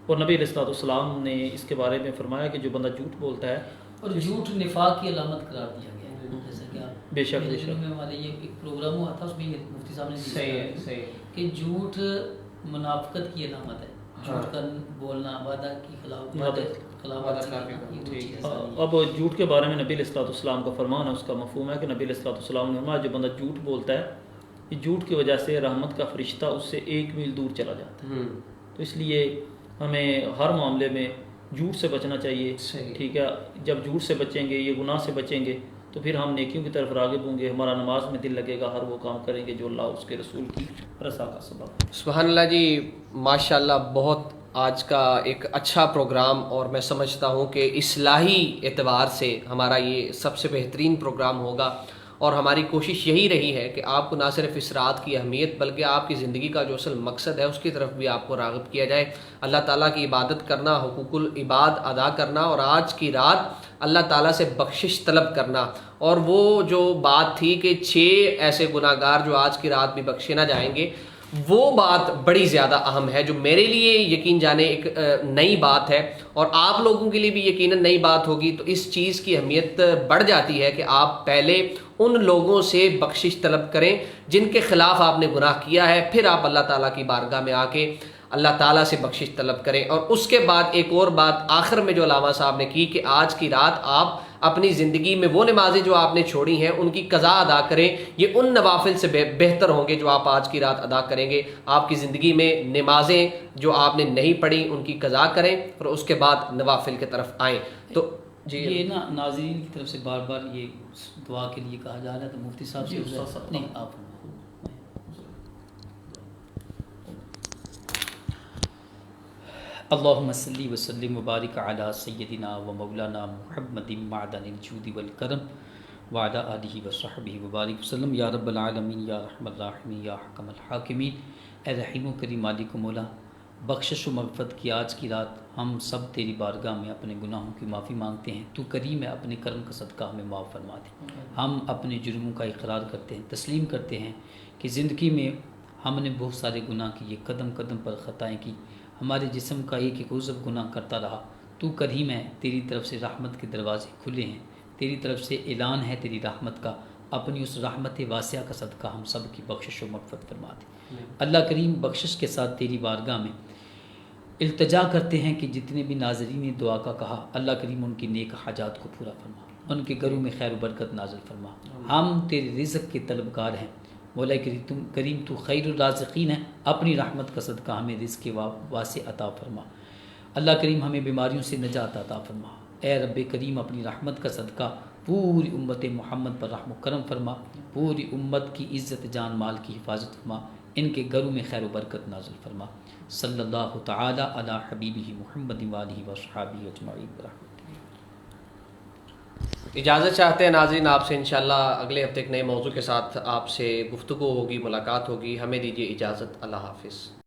اور نبی علیہ الصلوۃ والسلام نے اس کے بارے میں فرمایا کہ جو بندہ جھوٹ بولتا ہے، اور جھوٹ نفاق کی علامت قرار دیا گیا ہے، جیسا کہ آپ بے شک میں ہمارے یہ ایک پروگرام ہوا تھا، اس میں مفتی صاحب نے کہ جھوٹ منافقت کی علامت ہے، جھوٹ کا بولنا، وعدہ کی خلاف اب جھوٹ کے بارے میں نبی علیہ الصلوۃ والسلام کا فرمان ہے، اس کا مفہوم ہے کہ نبی علیہ الصلوۃ والسلام نے فرمایا جو بندہ جھوٹ بولتا ہے، یہ جھوٹ کی وجہ سے رحمت کا فرشتہ اس سے 1 میل دور چلا جاتا ہے، تو اس لیے ہمیں ہر معاملے میں جھوٹ سے بچنا چاہیے، ٹھیک ہے، جب جھوٹ سے بچیں گے، یہ گناہ سے بچیں گے تو پھر ہم نیکیوں کی طرف راغب ہوں گے، ہمارا نماز میں دل لگے گا، ہر وہ کام کریں گے جو اللہ اس کے رسول کی رضا کا سبب۔ سبحان اللہ جی، ماشاءاللہ بہت آج کا ایک اچھا پروگرام، اور میں سمجھتا ہوں کہ اصلاحی اعتبار سے ہمارا یہ سب سے بہترین پروگرام ہوگا، اور ہماری کوشش یہی رہی ہے کہ آپ کو نہ صرف اس رات کی اہمیت بلکہ آپ کی زندگی کا جو اصل مقصد ہے اس کی طرف بھی آپ کو راغب کیا جائے، اللہ تعالیٰ کی عبادت کرنا، حقوق العباد ادا کرنا، اور آج کی رات اللہ تعالیٰ سے بخشش طلب کرنا۔ اور وہ جو بات تھی کہ 6 ایسے گناہ گار جو آج کی رات بھی بخشے نہ جائیں گے، وہ بات بڑی زیادہ اہم ہے، جو میرے لیے یقین جانے ایک نئی بات ہے، اور آپ لوگوں کے لیے بھی یقیناً نئی بات ہوگی، تو اس چیز کی اہمیت بڑھ جاتی ہے کہ آپ پہلے ان لوگوں سے بخشش طلب کریں جن کے خلاف آپ نے گناہ کیا ہے، پھر آپ اللہ تعالیٰ کی بارگاہ میں آ کے اللہ تعالیٰ سے بخشش طلب کریں۔ اور اس کے بعد ایک اور بات آخر میں جو علامہ صاحب نے کی کہ آج کی رات آپ اپنی زندگی میں وہ نمازیں جو آپ نے چھوڑی ہیں ان کی قضا ادا کریں. یہ ان نوافل سے بہتر ہوں گے جو آپ آج کی رات ادا کریں گے. آپ کی زندگی میں نمازیں جو آپ نے نہیں پڑھی ان کی قضا کریں اور اس کے بعد نوافل کی طرف آئیں. تو جی یہ نا ناظرین کی طرف سے بار بار یہ دعا کے لیے کہا جا رہا ہے، تو مفتی صاحب سے نہیں آپ اللہم صلی وسلم وبارک علی سیدنا و مولانا محمد معدن الجود والکرم وعلی آلہ وصحبہ وبارک وسلم. یا رب العالمین یا رحم الراحمین یا حکم الحاکمین، اے رحیم و کریم مالک و مولا، بخشش و مغفرت کی آج کی رات ہم سب تیری بارگاہ میں اپنے گناہوں کی معافی مانگتے ہیں. تو کریم ہے، اپنے کرم کا صدقہ ہمیں معاف فرما دے. ہم اپنے جرموں کا اقرار کرتے ہیں، تسلیم کرتے ہیں کہ زندگی میں ہم نے بہت سارے گناہ کیے، قدم قدم پر خطائیں کی، ہمارے جسم کا ایک ایک عضو گناہ کرتا رہا. تو کریم ہے، تیری طرف سے رحمت کے دروازے کھلے ہیں، تیری طرف سے اعلان ہے تیری رحمت کا. اپنی اس رحمت واسعہ کا صدقہ ہم سب کی بخشش و مغفرت فرما دے. اللہ کریم بخشش کے ساتھ تیری بارگاہ میں التجا کرتے ہیں کہ جتنے بھی ناظرین نے دعا کا کہا، اللہ کریم ان کی نیک حاجات کو پورا فرما، ان کے گھروں میں خیر و برکت نازل فرما. ہم تیرے رزق کے طلبگار ہیں مولا کریم، تو خیر الرازقین ہے، اپنی رحمت کا صدقہ ہمیں رزق واسع عطا فرما. اللہ کریم ہمیں بیماریوں سے نجات عطا فرما. اے رب کریم اپنی رحمت کا صدقہ پوری امت محمد پر رحم و کرم فرما، پوری امت کی عزت جان مال کی حفاظت فرما، ان کے گھروں میں خیر و برکت نازل فرما. صلی اللہ تعالی علی حبیبہ محمد وآلہ وصحبہ اجمعین برحمتہ. اجازت چاہتے ہیں ناظرین آپ سے، انشاءاللہ اگلے ہفتے ایک نئے موضوع کے ساتھ آپ سے گفتگو ہوگی، ملاقات ہوگی. ہمیں دیجیے اجازت. اللہ حافظ.